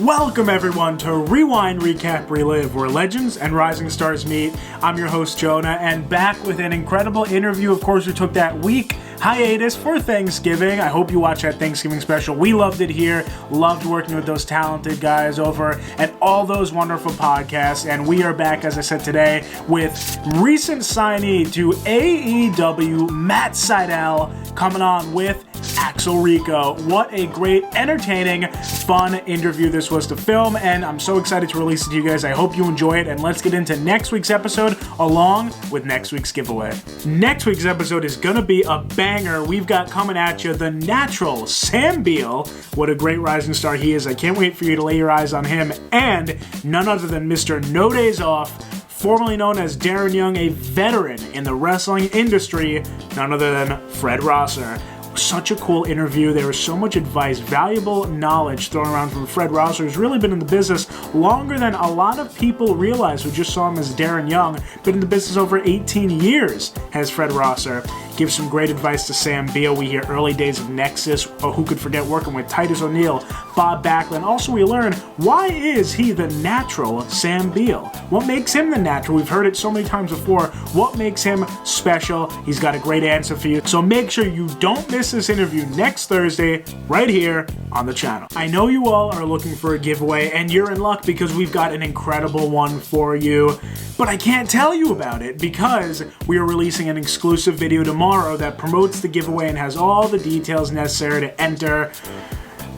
Welcome everyone to Rewind Recap Relive, where legends and rising stars meet. I'm your host Jonah, and back with an incredible interview. Of course, we took that week hiatus for Thanksgiving. I hope you watched that Thanksgiving special. We loved it here. Loved working with those talented guys over at all those wonderful podcasts. And we are back, as I said today, with recent signee to AEW, MattSydal, coming on with Axel Rico. What a great, entertaining, fun interview this was to film, and I'm so excited to release it to you guys. I hope you enjoy it, and let's get into next week's episode along with next week's giveaway. Next week's episode is gonna be a banger. We've got coming at you the natural Sam Beal. What a great rising star he is. I can't wait for you to lay your eyes on him, and none other than Mr. No Days Off, formerly known as Darren Young, a veteran in the wrestling industry, none other than Fred Rosser. Such a cool interview. There was so much advice, valuable knowledge thrown around from Fred Rosser, who's really been in the business longer than a lot of people realize who just saw him as Darren Young. Been in the business over 18 years, has Fred Rosser. Gives some great advice to Sam Beal. We hear early days of Nexus, who could forget working with Titus O'Neil, Bob Backlund. Also, we learn, why is he the natural Sam Beal? What makes him the natural? We've heard it so many times before. What makes him special? He's got a great answer for you. So make sure you don't miss this interview next Thursday, right here on the channel. I know you all are looking for a giveaway, and you're in luck because we've got an incredible one for you. But I can't tell you about it because we are releasing an exclusive video tomorrow that promotes the giveaway and has all the details necessary to enter.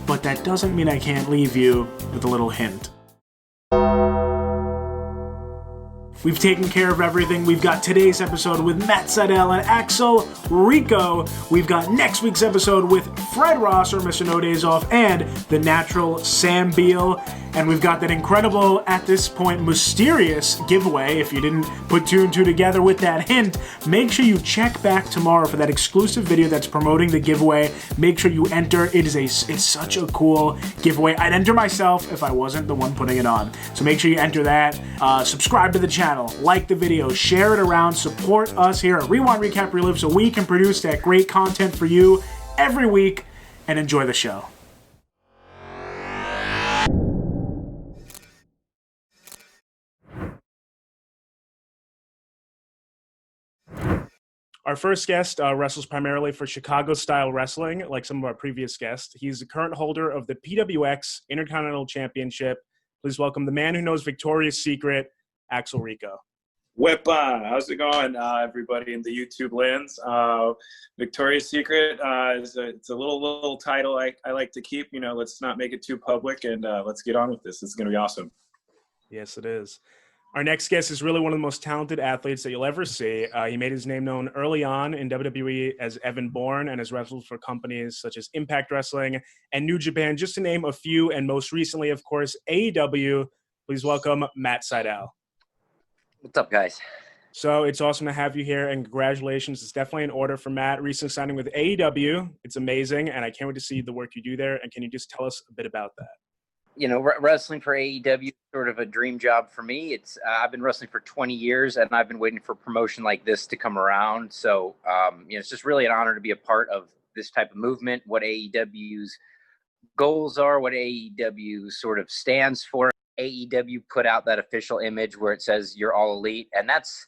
But that doesn't mean I can't leave you with a little hint. We've taken care of everything. We've got today's episode with MattSydal and Axel Rico. We've got next week's episode with Fred Rosser, Mr. No Days Off, and the natural Sam Beal. And we've got that incredible, at this point, mysterious giveaway. If you didn't put two and two together with that hint, make sure you check back tomorrow for that exclusive video that's promoting the giveaway. Make sure you enter. It's such a cool giveaway. I'd enter myself if I wasn't the one putting it on. So make sure you enter that. Subscribe to the channel, like the video, share it around, support us here at Rewind Recap Relive so we can produce that great content for you every week, and enjoy the show. Our first guest wrestles primarily for Chicago-style wrestling, like some of our previous guests. He's the current holder of the PWX Intercontinental Championship. Please welcome the man who knows Victoria's Secret, Axel Rico. Whippa! How's it going, everybody in the YouTube lands? Victoria's Secret it's a little title I like to keep. You know, let's not make it too public, and let's get on with this. It's going to be awesome. Yes, it is. Our next guest is really one of the most talented athletes that you'll ever see. He made his name known early on in WWE as Evan Bourne and has wrestled for companies such as Impact Wrestling and New Japan, just to name a few, and most recently, of course, AEW. Please welcome MattSydal. What's up, guys? So it's awesome to have you here, and congratulations. It's definitely an order for Matt. Recent signing with AEW. It's amazing, and I can't wait to see the work you do there. And can you just tell us a bit about that? You know, wrestling for AEW is sort of a dream job for me. It's I've been wrestling for 20 years, and I've been waiting for promotion like this to come around. So, you know, it's just really an honor to be a part of this type of movement, what AEW's goals are, what AEW sort of stands for. AEW put out that official image where it says you're all elite, and that's,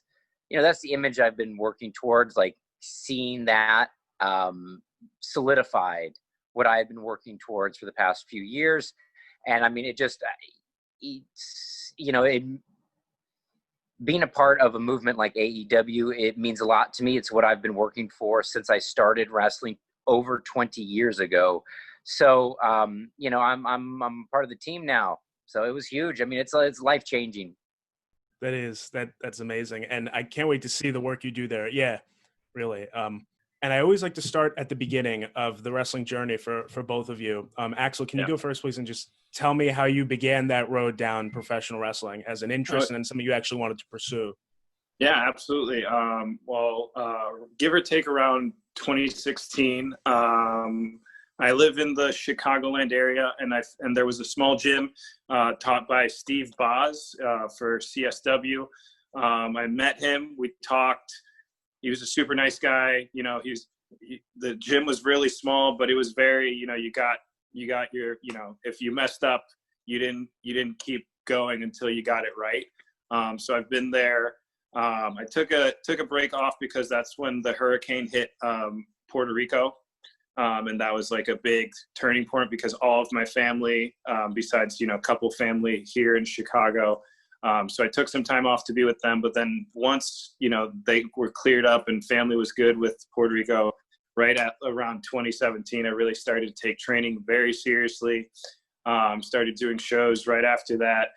you know, that's the image I've been working towards, like seeing that solidified what I've been working towards for the past few years. And I mean, it's, you know, being a part of a movement like AEW, it means a lot to me. It's what I've been working for since I started wrestling over 20 years ago. So, you know, I'm part of the team now. So it was huge. I mean, it's life-changing. That's amazing. And I can't wait to see the work you do there. Yeah, really. And I always like to start at the beginning of the wrestling journey for both of you. Axel, can you go first, please, and just tell me how you began that road down professional wrestling as an interest and then something you actually wanted to pursue? Yeah, absolutely. Well, give or take around 2016, I live in the Chicagoland area, and there was a small gym taught by Steve Boz for CSW. I met him. We talked. He was a super nice guy. You know, the gym was really small, but it was very, you know, you got your, you know, if you messed up, you didn't keep going until you got it right. So I've been there. I took a break off because that's when the hurricane hit Puerto Rico. And that was like a big turning point because all of my family, besides, a couple family here in Chicago. So I took some time off to be with them. But then once, they were cleared up and family was good with Puerto Rico, right at around 2017, I really started to take training very seriously. Started doing shows right after that.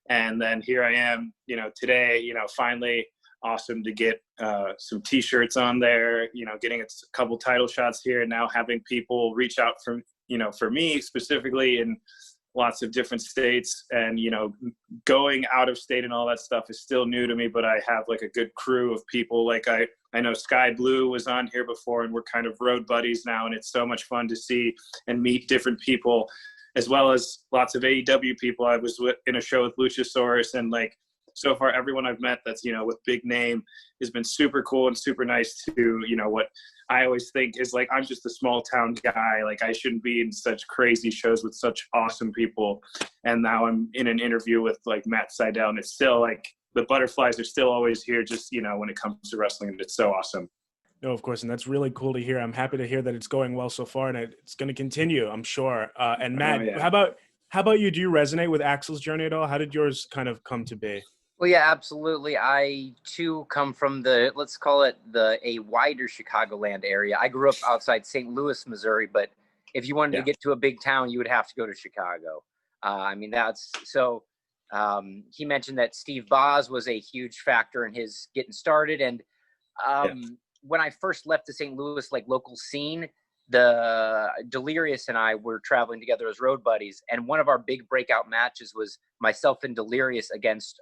And then here I am, today, finally awesome to get some t-shirts on there, getting a couple title shots here and now having people reach out for me specifically in lots of different states. And, going out of state and all that stuff is still new to me, but I have like a good crew of people. Like I know Sky Blue was on here before and we're kind of road buddies now. And it's so much fun to see and meet different people, as well as lots of AEW people. I was in a show with Luchasaurus, and like so far everyone I've met that's, with big name has been super cool and super nice to, what I always think is like, I'm just a small town guy. Like I shouldn't be in such crazy shows with such awesome people. And now I'm in an interview with like MattSydal, and it's still like the butterflies are still always here, just, when it comes to wrestling, and it's so awesome. No, of course, and that's really cool to hear. I'm happy to hear that it's going well so far, and it's going to continue, I'm sure. And Matt, how about you? Do you resonate with Axel's journey at all? How did yours kind of come to be? Well, yeah, absolutely. I too come from let's call it a wider Chicagoland area. I grew up outside St. Louis, Missouri, but if you wanted to get to a big town, you would have to go to Chicago. He mentioned that Steve Boz was a huge factor in his getting started, and when I first left the St. Louis local scene, the Delirious and I were traveling together as road buddies, and one of our big breakout matches was myself and Delirious against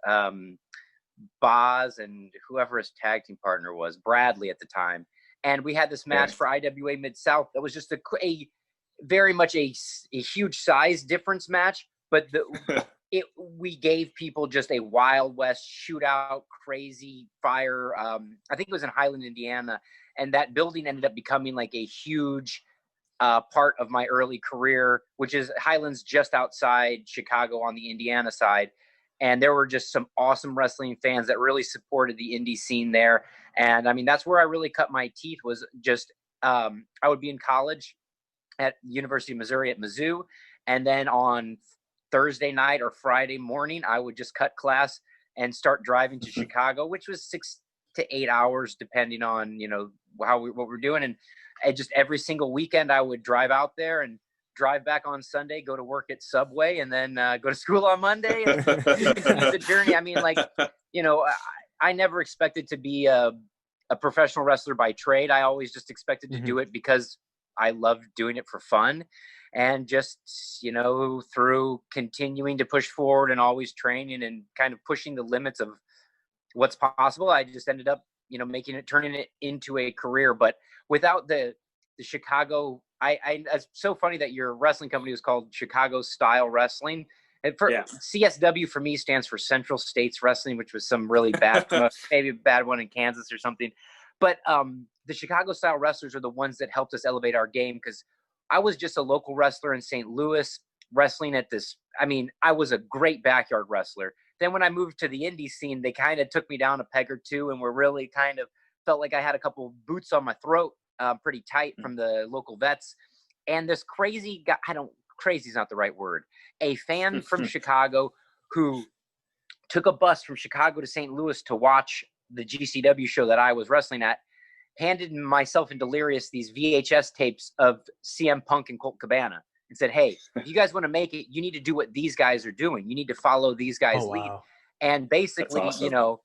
Boz and whoever his tag team partner was, Bradley at the time. And we had this match for IWA Mid-South that was just a very much a huge size difference match, but we gave people just a Wild West shootout, crazy fire. I think it was in Highland, Indiana. And that building ended up becoming like a huge part of my early career, which is Highland's just outside Chicago on the Indiana side. And there were just some awesome wrestling fans that really supported the indie scene there. And I mean, that's where I really cut my teeth, was just, I would be in college at University of Missouri at Mizzou. And then on Thursday night or Friday morning, I would just cut class and start driving to Chicago, which was 6 to 8 hours, depending on, what we're doing. And just every single weekend I would drive out there and drive back on Sunday, go to work at Subway, and then go to school on Monday. And the journey. I mean, I never expected to be a professional wrestler by trade. I always just expected to do it because I loved doing it for fun. And just, through continuing to push forward and always training and kind of pushing the limits of what's possible, I just ended up, turning it into a career. But without the Chicago, it's so funny that your wrestling company was called Chicago Style Wrestling. And CSW for me stands for Central States Wrestling, which was some really bad, maybe a bad one in Kansas or something. But the Chicago Style Wrestlers are the ones that helped us elevate our game, because I was just a local wrestler in St. Louis wrestling at this. I mean, I was a great backyard wrestler. Then when I moved to the indie scene, they kind of took me down a peg or two and were really kind of felt like I had a couple boots on my throat, pretty tight from the local vets. And this crazy guy, crazy is not the right word, a fan from Chicago who took a bus from Chicago to St. Louis to watch the GCW show that I was wrestling at, handed myself and Delirious these VHS tapes of CM Punk and Colt Cabana and said, hey, if you guys want to make it, you need to do what these guys are doing. You need to follow these guys' lead. And basically, awesome.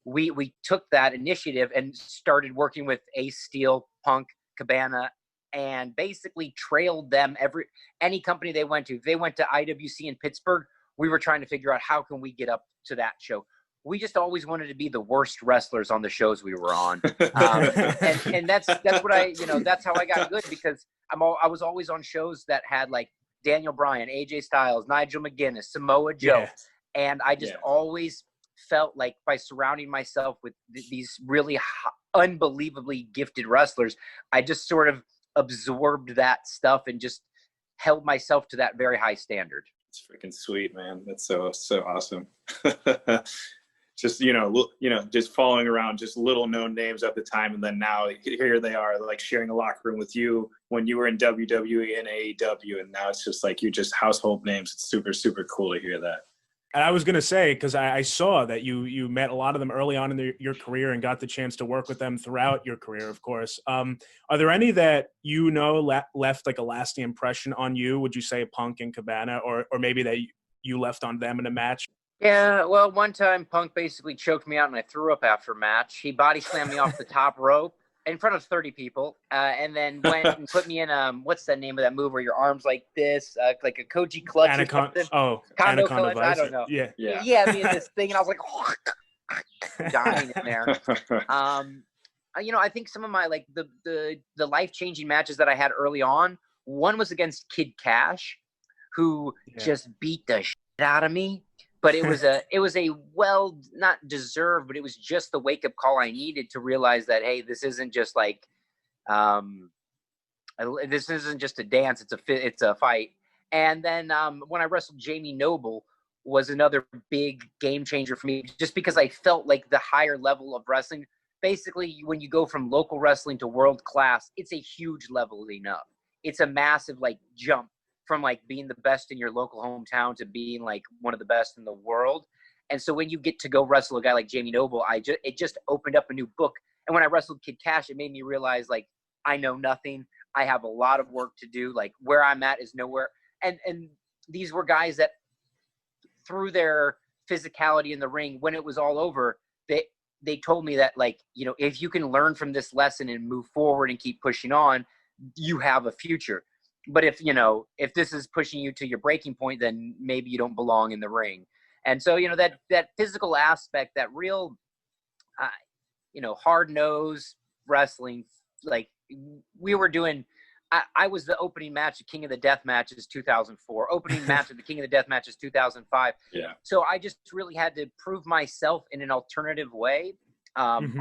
We took that initiative and started working with Ace Steel, Punk, Cabana, and basically trailed them any company they went to. If they went to IWC in Pittsburgh, we were trying to figure out how can we get up to that show. We just always wanted to be the worst wrestlers on the shows we were on. And that's what that's how I got good, because I was always on shows that had like Daniel Bryan, AJ Styles, Nigel McGuinness, Samoa Joe. Yeah. And I just always felt like by surrounding myself with these really unbelievably gifted wrestlers, I just sort of absorbed that stuff and just held myself to that very high standard. It's freaking sweet, man. That's so awesome. Just just following around just little known names at the time, and then now here they are, like sharing a locker room with you when you were in WWE and AEW, and now it's just like you're just household names. It's super cool to hear that. And I was going to say, because I saw that you met a lot of them early on in your career and got the chance to work with them throughout your career, of course. Are there any that left like a lasting impression on you? Would you say Punk and Cabana, or maybe that you left on them in a match? Yeah, well, one time Punk basically choked me out and I threw up after a match. He body slammed me off the top rope in front of 30 people, and then went and put me in what's the name of that move where your arms like this, like a Koji clutch or something? Anaconda clutch, Vice. I don't know. Yeah. I mean this thing, and I was like dying in there. I think some of my like the life-changing matches that I had early on, one was against Kid Cash, who just beat the shit out of me. But it was a well, not deserved, but it was just the wake up call I needed to realize that, hey, this isn't just like, this isn't just a dance. It's a fight. And then when I wrestled Jamie Noble was another big game changer for me, just because I felt like the higher level of wrestling. Basically, when you go from local wrestling to world class, it's a huge leveling up. It's a massive like jump from like being the best in your local hometown to being like one of the best in the world. And so when you get to go wrestle a guy like Jamie Noble, it just opened up a new book. And when I wrestled Kid Cash, it made me realize like, I know nothing. I have a lot of work to do. Like where I'm at is nowhere. And these were guys that through their physicality in the ring, when it was all over, they told me that like, if you can learn from this lesson and move forward and keep pushing on, you have a future. But if this is pushing you to your breaking point, then maybe you don't belong in the ring. And so, that physical aspect, that real, hard-nosed wrestling, like we were doing, I was the opening match of King of the Death Matches 2004, opening match of the King of the Death Matches 2005. Yeah. So I just really had to prove myself in an alternative way. I'm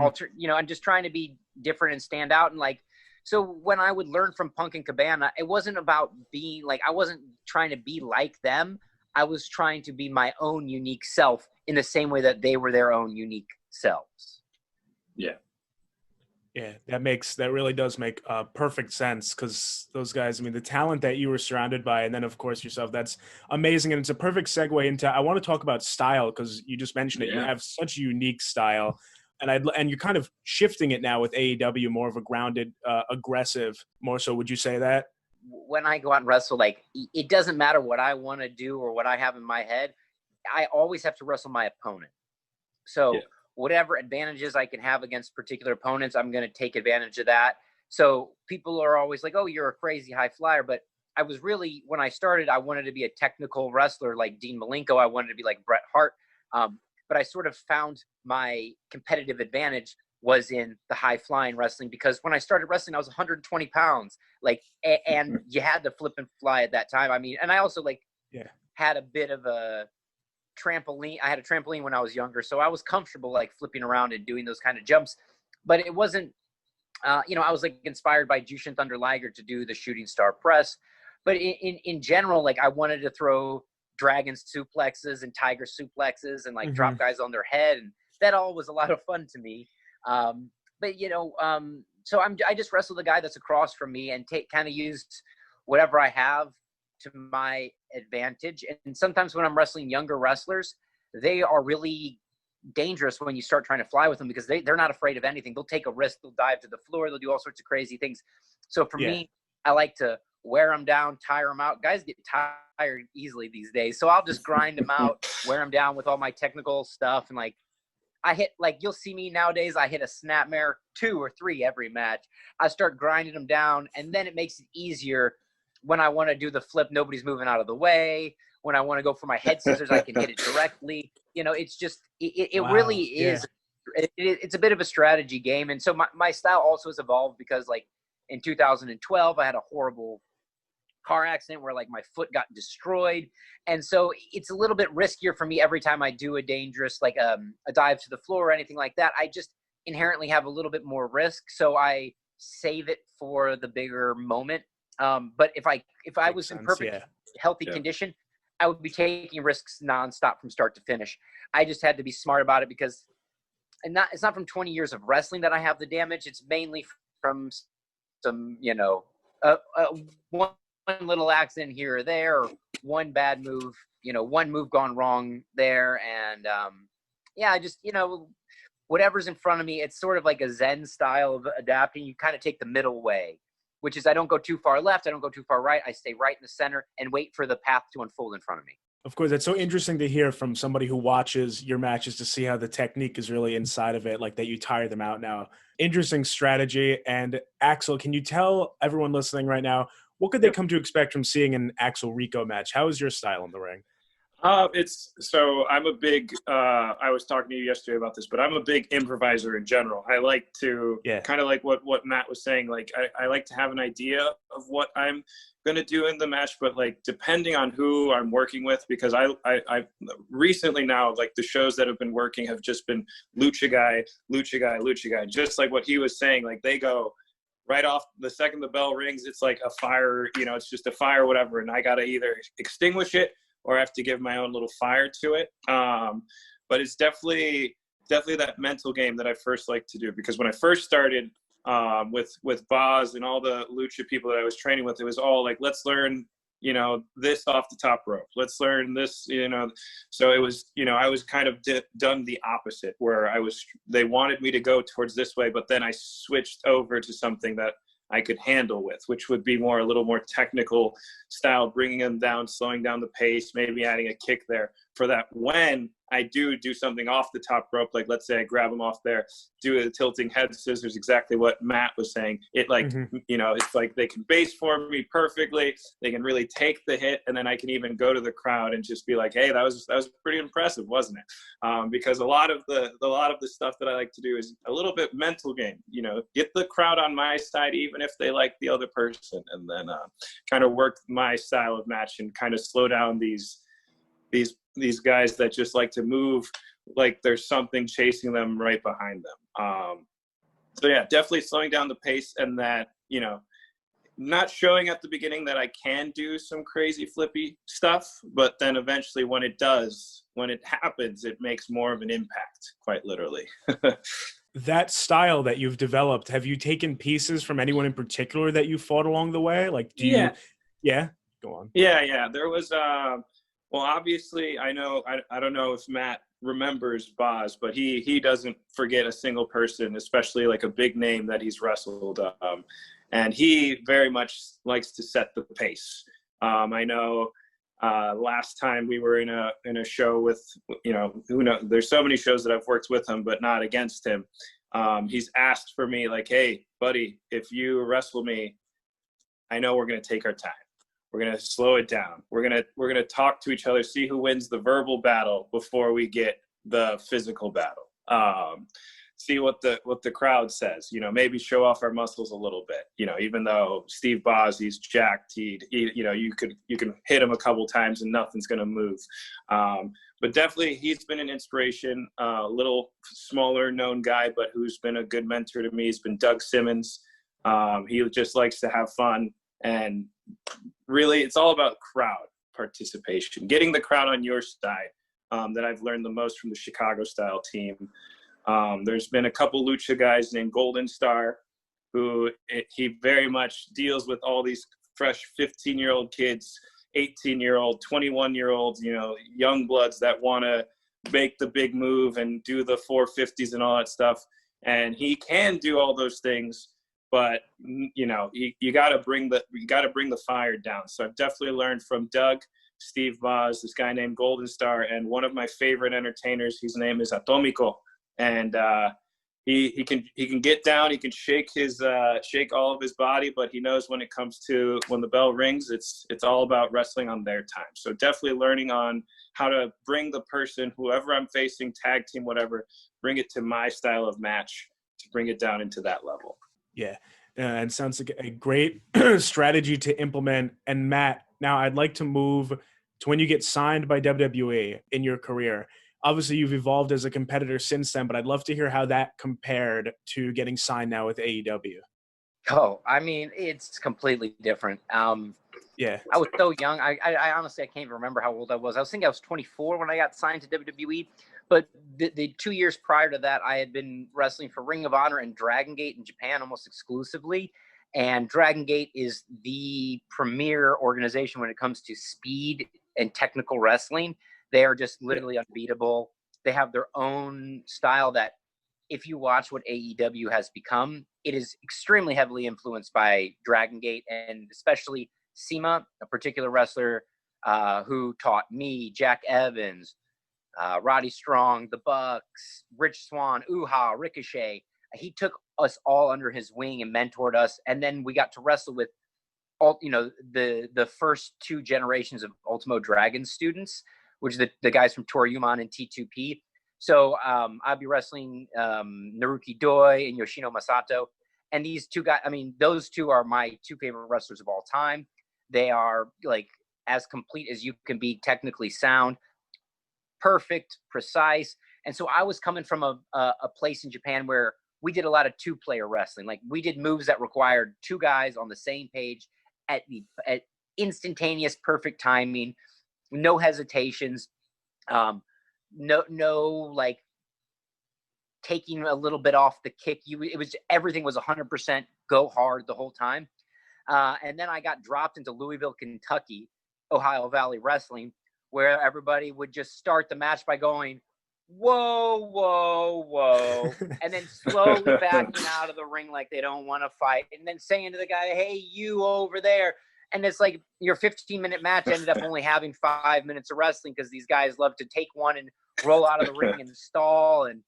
just trying to be different and stand out. And like, so when I would learn from Punk and Cabana, it wasn't about being like, I wasn't trying to be like them. I was trying to be my own unique self in the same way that they were their own unique selves. Yeah. Yeah, that really does make perfect sense, because those guys, I mean, the talent that you were surrounded by, and then of course yourself, that's amazing. And it's a perfect segue into, I want to talk about style, because you just mentioned it. You have such a unique style. And you're kind of shifting it now with AEW, more of a grounded, aggressive, more so. Would you say that? When I go out and wrestle, like it doesn't matter what I want to do or what I have in my head. I always have to wrestle my opponent. So whatever advantages I can have against particular opponents, I'm going to take advantage of that. So people are always like, oh, you're a crazy high flyer. But I was really, when I started, I wanted to be a technical wrestler like Dean Malenko. I wanted to be like Bret Hart. But I sort of found my competitive advantage was in the high flying wrestling, because when I started wrestling, I was 120 pounds, like, and you had to flip and fly at that time. I mean, and I also had a bit of a trampoline. I had a trampoline when I was younger, so I was comfortable like flipping around and doing those kind of jumps, but it wasn't, I was like inspired by Jushin Thunder Liger to do the shooting star press. But in general, like I wanted to throw dragon suplexes and tiger suplexes and like drop guys on their head, and that all was a lot of fun to me. So I just wrestle the guy that's across from me and kind of used whatever I have to my advantage. And sometimes when I'm wrestling younger wrestlers, they are really dangerous when you start trying to fly with them, because they're not afraid of anything. They'll take a risk, they'll dive to the floor, they'll do all sorts of crazy things. So for me, I like to wear them down, tire them out. Guys get tired easily these days, so I'll just grind them out, wear them down with all my technical stuff. And like I hit, like you'll see me nowadays, I hit a snapmare 2 or 3 every match. I start grinding them down, and then it makes it easier when I want to do the flip. Nobody's moving out of the way. When I want to go for my head scissors, I can hit it directly. It's just it really is. It's a bit of a strategy game. And so my style also has evolved, because like in 2012 I had a horrible car accident where like my foot got destroyed, and so it's a little bit riskier for me every time I do a dangerous, like a dive to the floor or anything like that. I just inherently have a little bit more risk, so I save it for the bigger moment. But if I was in perfect healthy condition, I would be taking risks nonstop from start to finish. I just had to be smart about it because it's not from 20 years of wrestling that I have the damage. It's mainly from some, one little accident here or there, or one bad move, one move gone wrong there. And I just, whatever's in front of me, it's sort of like a Zen style of adapting. You kind of take the middle way, which is I don't go too far left. I don't go too far right. I stay right in the center and wait for the path to unfold in front of me. Of course, it's so interesting to hear from somebody who watches your matches to see how the technique is really inside of it, like that you tire them out now. Interesting strategy. And Axel, can you tell everyone listening right now, what could they come to expect from seeing an Axel Rico match? How is your style in the ring? I'm a big, I was talking to you yesterday about this, but I'm a big improviser in general. I like to kind of like what Matt was saying, like I like to have an idea of what I'm going to do in the match, but like depending on who I'm working with, because I recently now, like the shows that have been working have just been lucha guy, just like what he was saying, like they go right off the second the bell rings, it's like a fire, it's just a fire, whatever. And I got to either extinguish it or I have to give my own little fire to it. But it's definitely that mental game that I first like to do, because when I first started with Boz and all the lucha people that I was training with, it was all like, let's learn, this off the top rope. Let's learn this, So it was, I was kind of done the opposite, where they wanted me to go towards this way, but then I switched over to something that I could handle with, which would be a little more technical style, bringing them down, slowing down the pace, maybe adding a kick there for that. When I do something off the top rope, like let's say I grab them off there, do a tilting head scissors, exactly what Matt was saying. It like, it's like they can base form me perfectly. They can really take the hit. And then I can even go to the crowd and just be like, hey, that was pretty impressive, wasn't it? Because a lot of the stuff that I like to do is a little bit mental game, get the crowd on my side, even if they like the other person, and then kind of work my style of match and kind of slow down these guys that just like to move like there's something chasing them right behind them. So yeah, definitely slowing down the pace, and that, not showing at the beginning that I can do some crazy flippy stuff, but then eventually when it happens, it makes more of an impact, quite literally. That style that you've developed, have you taken pieces from anyone in particular that you fought along the way? Like, go on. Yeah. There was, well, obviously, I don't know if Matt remembers Boz, but he doesn't forget a single person, especially like a big name that he's wrestled. And he very much likes to set the pace. I know last time we were in a show with, who knows, there's so many shows that I've worked with him, but not against him. He's asked for me like, hey, buddy, if you wrestle me, I know we're going to take our time. We're going to slow it down. We're going to talk to each other, see who wins the verbal battle before we get the physical battle. See what the crowd says, maybe show off our muscles a little bit, even though Steve Boz, he's jacked, you can hit him a couple times and nothing's going to move. But definitely he's been an inspiration, a little smaller known guy, but who's been a good mentor to me. He's been Doug Simmons. He just likes to have fun, and really it's all about crowd participation, getting the crowd on your side. That I've learned the most from the Chicago style team. There's been a couple lucha guys named Golden Star, who he very much deals with all these fresh 15-year-old kids, 18-year-old, 21-year-olds, young bloods that want to make the big move and do the 450s and all that stuff. And he can do all those things, but you got to bring the fire down. So I've definitely learned from Doug, Steve Boz, this guy named Golden Star, and one of my favorite entertainers, his name is Atomico. And he can get down, he can shake all of his body, but he knows when the bell rings, it's all about wrestling on their time. So definitely learning on how to bring the person, whoever I'm facing, tag team, whatever, bring it to my style of match to bring it down into that level. Yeah. And sounds like a great strategy to implement. And Matt, now I'd like to move to when you get signed by WWE in your career. Obviously, you've evolved as a competitor since then, but I'd love to hear how that compared to getting signed now with AEW. Oh, I mean, it's completely different. Yeah. I was so young. I honestly, I can't even remember how old I was. I was thinking I was 24 when I got signed to WWE. But the 2 years prior to that, I had been wrestling for Ring of Honor and Dragon Gate in Japan almost exclusively. And Dragon Gate is the premier organization when it comes to speed and technical wrestling. They are just literally unbeatable. They have their own style that, if you watch what AEW has become, it is extremely heavily influenced by Dragon Gate, and especially Sema, a particular wrestler who taught me, Jack Evans, Roddy Strong, the Bucks, Rich Swann, Uha, Ricochet. He took us all under his wing and mentored us, and then we got to wrestle with all, the first two generations of Ultimo Dragon students, which are the guys from Toryumon and T2P. So I'll be wrestling Naruki Doi and Yoshino Masato. And these two guys, I mean, those two are my two favorite wrestlers of all time. They are like as complete as you can be, technically sound, perfect, precise. And so I was coming from a place in Japan where we did a lot of two-player wrestling. Like, we did moves that required two guys on the same page at instantaneous, perfect timing, no hesitations. No, like taking a little bit off the kick. Everything was 100% go hard the whole time. And then I got dropped into Louisville, Kentucky, Ohio Valley Wrestling, where everybody would just start the match by going, whoa, whoa, whoa, and then slowly backing out of the ring like they don't want to fight, and then saying to the guy, hey, you over there. And it's like your 15-minute match ended up only having 5 minutes of wrestling because these guys love to take one and roll out of the ring and stall. And,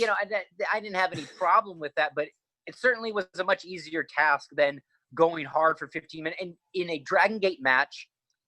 I didn't have any problem with that, but it certainly was a much easier task than going hard for 15 minutes. And in a Dragon Gate match,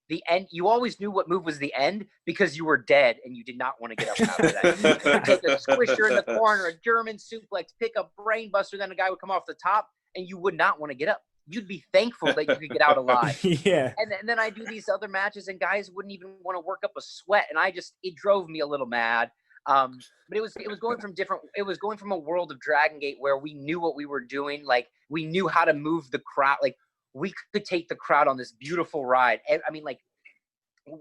the end, you always knew what move was the end because you were dead and you did not want to get up after that. You would take a squisher in the corner, a German suplex, pick a brain buster, then a guy would come off the top, and you would not want to get up. You'd be thankful that you could get out alive. Yeah. And then I do these other matches, and guys wouldn't even want to work up a sweat, and it drove me a little mad. But it was going from a world of Dragon Gate where we knew what we were doing, like we knew how to move the crowd, like we could take the crowd on this beautiful ride. I mean, like,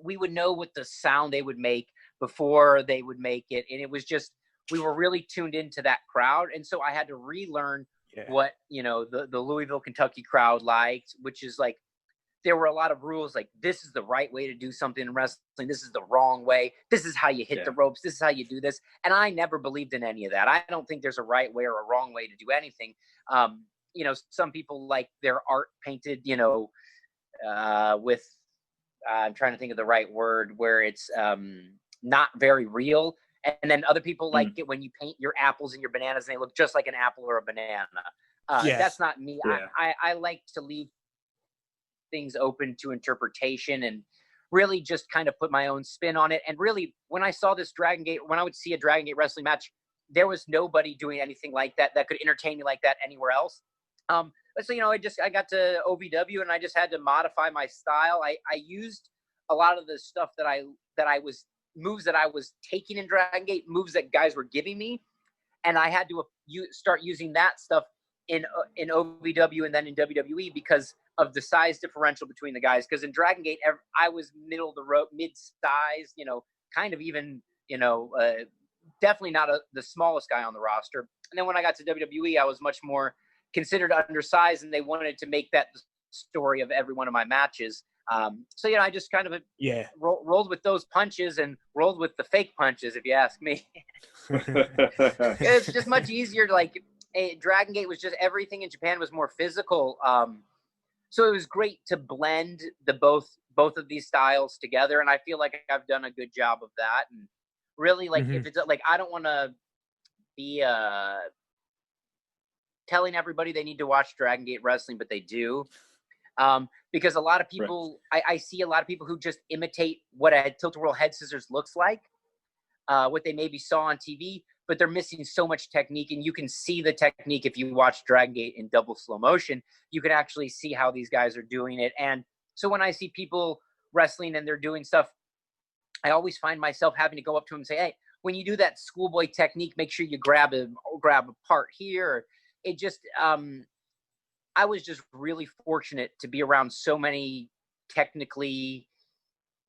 we would know what the sound they would make before they would make it, and it was just, we were really tuned into that crowd, and so I had to relearn what the Louisville, Kentucky crowd liked, which is like, there were a lot of rules, like, this is the right way to do something in wrestling, this is the wrong way, this is how you hit the ropes, this is how you do this. And I never believed in any of that. I don't think there's a right way or a wrong way to do anything. Some people like their art painted, with I'm trying to think of the right word, where it's not very real. And then other people like it when you paint your apples and your bananas and they look just like an apple or a banana. That's not me. Yeah. I like to leave things open to interpretation and really just kind of put my own spin on it. And really, when I saw this when I would see a Dragon Gate wrestling match, there was nobody doing anything like that could entertain me like that anywhere else. So, I got to OVW and I just had to modify my style. I used a lot of the stuff moves that I was taking in Dragon Gate, moves that guys were giving me. And I had to start using that stuff in OVW and then in WWE because of the size differential between the guys. Because in Dragon Gate, I was middle of the road, mid-size, kind of even, definitely not the smallest guy on the roster. And then when I got to WWE, I was much more considered undersized, and they wanted to make that the story of every one of my matches. So, I just kind of rolled with those punches and rolled with the fake punches, if you ask me. It's just much easier to, like, Dragon Gate was just, everything in Japan was more physical. So it was great to blend both of these styles together. And I feel like I've done a good job of that. And really, like, if it's like, I don't want to be telling everybody they need to watch Dragon Gate wrestling, but they do. Because a lot of people, I see a lot of people who just imitate what a tilt-a-whirl head scissors looks like, what they maybe saw on TV, but they're missing so much technique. And you can see the technique if you watch Dragon Gate in double slow motion. You can actually see how these guys are doing it. And so when I see people wrestling and they're doing stuff, I always find myself having to go up to them and say, hey, when you do that schoolboy technique, make sure you grab a part here. It just, I was just really fortunate to be around so many technically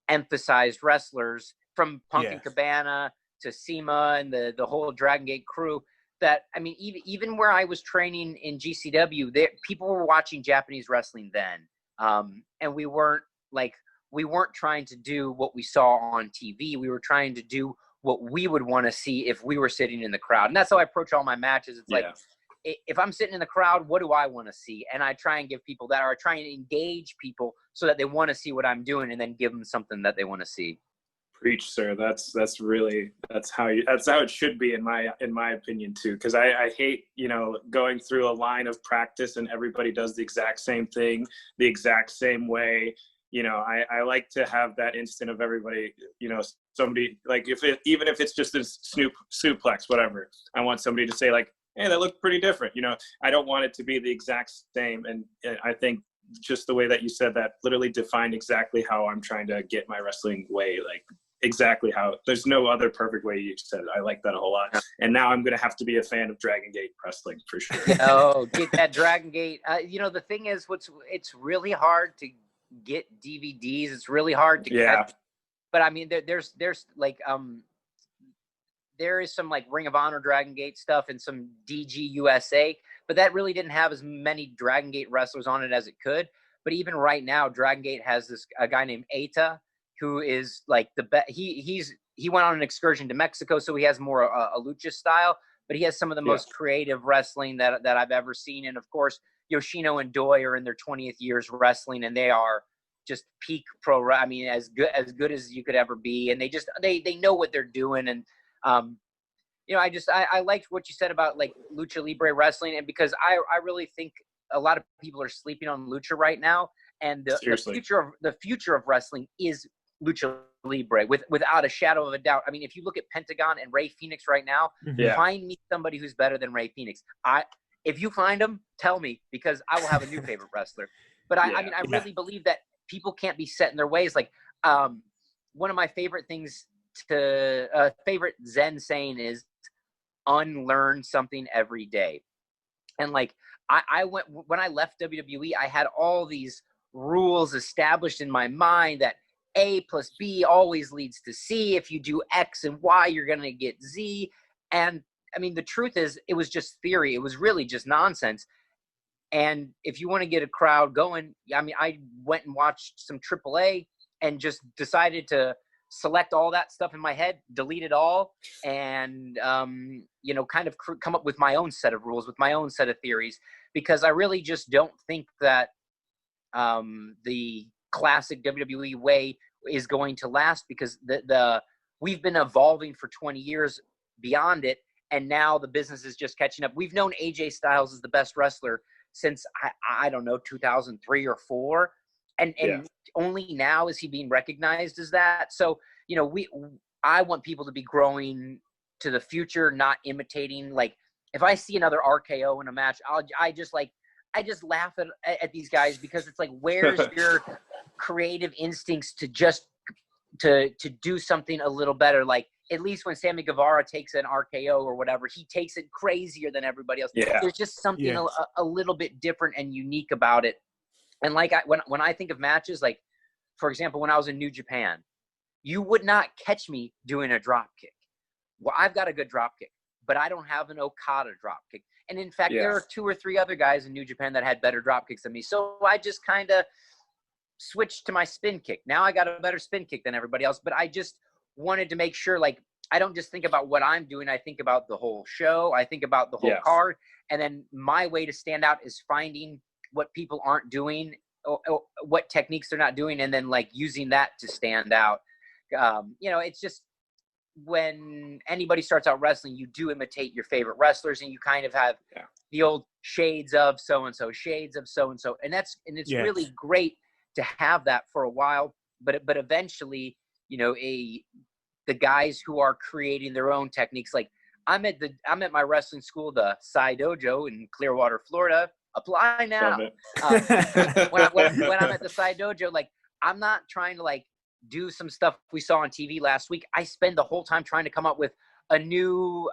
emphasized wrestlers, from Punk and Cabana to SEMA and the whole Dragon Gate crew, that, I mean, even where I was training in GCW, people were watching Japanese wrestling then. And we weren't trying to do what we saw on TV. We were trying to do what we would want to see if we were sitting in the crowd. And that's how I approach all my matches. It's like, if I'm sitting in the crowd, what do I want to see? And I try and give people that, or I try and engage people so that they want to see what I'm doing, and then give them something that they want to see. Preach, sir. That's how it should be in my opinion too. Cause I hate, going through a line of practice and everybody does the exact same thing, the exact same way. I like to have that instant of everybody, somebody, like even if it's just a suplex, whatever, I want somebody to say like, hey, that looked pretty different. I don't want it to be the exact same. And I think just the way that you said that literally defined exactly how I'm trying to get my wrestling way, like exactly how. There's no other perfect way you said it. I like that a whole lot. And now I'm going to have to be a fan of Dragon Gate wrestling for sure. Oh, get that Dragon Gate. The thing is, it's really hard to get DVDs. It's really hard to catch. But I mean, there's like, there is some like Ring of Honor Dragon Gate stuff and some DG USA, but that really didn't have as many Dragon Gate wrestlers on it as it could. But even right now, Dragon Gate has a guy named Eita, who is like the best. He went on an excursion to Mexico, so he has more a lucha style, but he has some of the most creative wrestling that I've ever seen. And of course, Yoshino and Doi are in their 20th years wrestling, and they are just peak pro. I mean, as good as you could ever be. And they know what they're doing. And, I liked what you said about like Lucha Libre wrestling, and because I really think a lot of people are sleeping on Lucha right now, and the future of wrestling is Lucha Libre, without a shadow of a doubt. I mean, if you look at Pentagon and Rey Fenix right now, find me somebody who's better than Rey Fenix. If you find him, tell me, because I will have a new favorite wrestler. But I really believe that people can't be set in their ways. Like, one of my favorite things favorite Zen saying is unlearn something every day. And like, when I left WWE, I had all these rules established in my mind that A plus B always leads to C. If you do X and Y, you're going to get Z. And I mean, the truth is, it was just theory. It was really just nonsense. And if you want to get a crowd going, I mean, I went and watched some AAA and just decided to select all that stuff in my head, delete it all, and, kind of come up with my own set of rules, with my own set of theories, because I really just don't think that the classic WWE way is going to last, because we've been evolving for 20 years beyond it, and now the business is just catching up. We've known AJ Styles is the best wrestler since, I don't know, 2003 or 4. And only now is he being recognized as that. So, I want people to be growing to the future, not imitating. Like, if I see another RKO in a match, I just laugh at these guys, because it's like, where's your creative instincts to do something a little better? Like, at least when Sammy Guevara takes an RKO or whatever, he takes it crazier than everybody else. Yeah. There's just something a little bit different and unique about it. And like, when I think of matches, like, for example, when I was in New Japan, you would not catch me doing a drop kick. Well, I've got a good drop kick, but I don't have an Okada drop kick. And in fact, there are 2 or 3 other guys in New Japan that had better drop kicks than me. So I just kind of switched to my spin kick. Now I got a better spin kick than everybody else, but I just wanted to make sure, like, I don't just think about what I'm doing. I think about the whole show. I think about the whole card. And then my way to stand out is finding what people aren't doing, or what techniques they're not doing, and then like using that to stand out. It's just, when anybody starts out wrestling, you do imitate your favorite wrestlers, and you kind of have the old shades of so-and-so, shades of so-and-so. And it's really great to have that for a while, but eventually, the guys who are creating their own techniques, like I'm at my wrestling school, the Sai Dojo in Clearwater, Florida. Apply now. When I'm at the Sai Dojo, like, I'm not trying to like do some stuff we saw on TV last week. I spend the whole time trying to come up with a new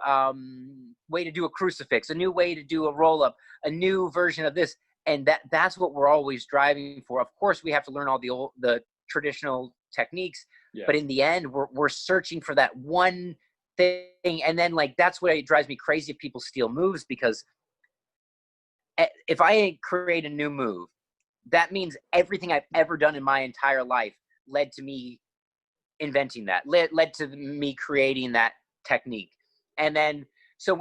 way to do a crucifix, a new way to do a roll up, a new version of this. And that's what we're always driving for. Of course, we have to learn all the traditional techniques, but in the end, we're searching for that one thing. And then like, that's what it drives me crazy if people steal moves, because if I create a new move, that means everything I've ever done in my entire life led to me inventing that, led to me creating that technique. And then, so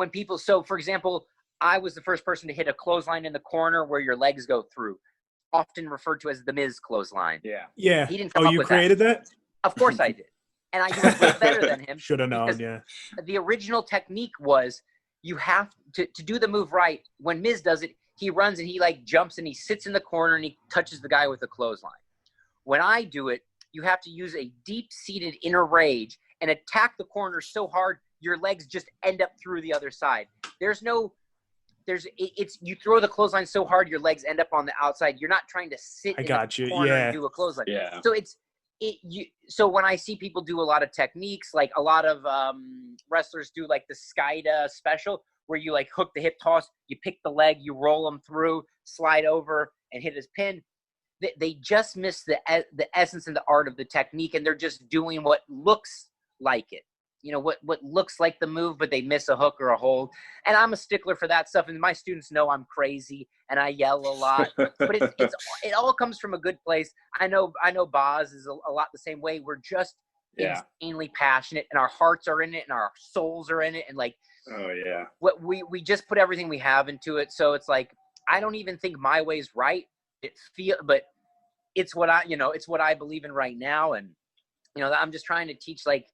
for example, I was the first person to hit a clothesline in the corner where your legs go through, often referred to as the Miz clothesline. Yeah. He didn't come up you with created that? Of course I did. And I do it way better than him. Should have known, yeah. The original technique was, you have to do the move right. When Miz does it, he runs and he like jumps and he sits in the corner and he touches the guy with a clothesline. When I do it, you have to use a deep-seated inner rage and attack the corner so hard your legs just end up through the other side. You throw the clothesline so hard your legs end up on the outside. You're not trying to sit in the corner and do a clothesline. So so when I see people do a lot of techniques, like a lot of wrestlers do like the Skida special, where you like hook the hip toss, you pick the leg, you roll them through, slide over, and hit his pin. They just miss the essence and the art of the technique, and they're just doing what looks like it. You know, what looks like the move, but they miss a hook or a hold. And I'm a stickler for that stuff, and my students know I'm crazy and I yell a lot. But it all comes from a good place. I know Boz is a lot the same way. We're just insanely passionate, and our hearts are in it, and our souls are in it, and like, what we just put everything we have into it. So it's like, I don't even think my way's right. But it's what I believe in right now. And, you know, I'm just trying to teach like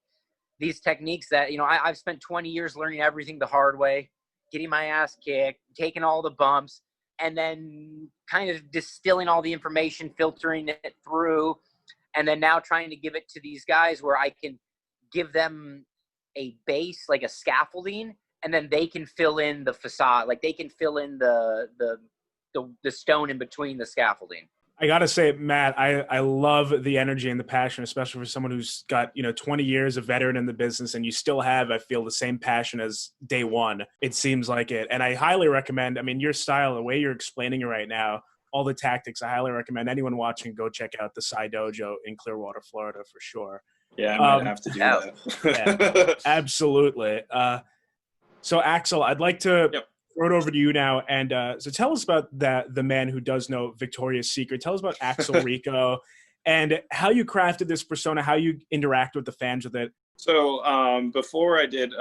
these techniques that, you know, I've spent 20 years learning everything the hard way, getting my ass kicked, taking all the bumps, and then kind of distilling all the information, filtering it through, and then now trying to give it to these guys where I can give them a base, like a scaffolding, and then they can fill in the facade, like they can fill in the stone in between the scaffolding. I gotta say, Matt, I love the energy and the passion, especially for someone who's got, 20 years of veteran in the business, and you still have, I feel, the same passion as day one. It seems like it. And I highly recommend, your style, the way you're explaining it right now, all the tactics, I highly recommend anyone watching go check out the Psy Dojo in Clearwater, Florida, for sure. Yeah, I might have to do that. Yeah, absolutely. So, Axel, I'd like to throw it over to you now. And so tell us about the man who does know Victoria's Secret. Tell us about Axel Rico and how you crafted this persona, how you interact with the fans with it. So before I did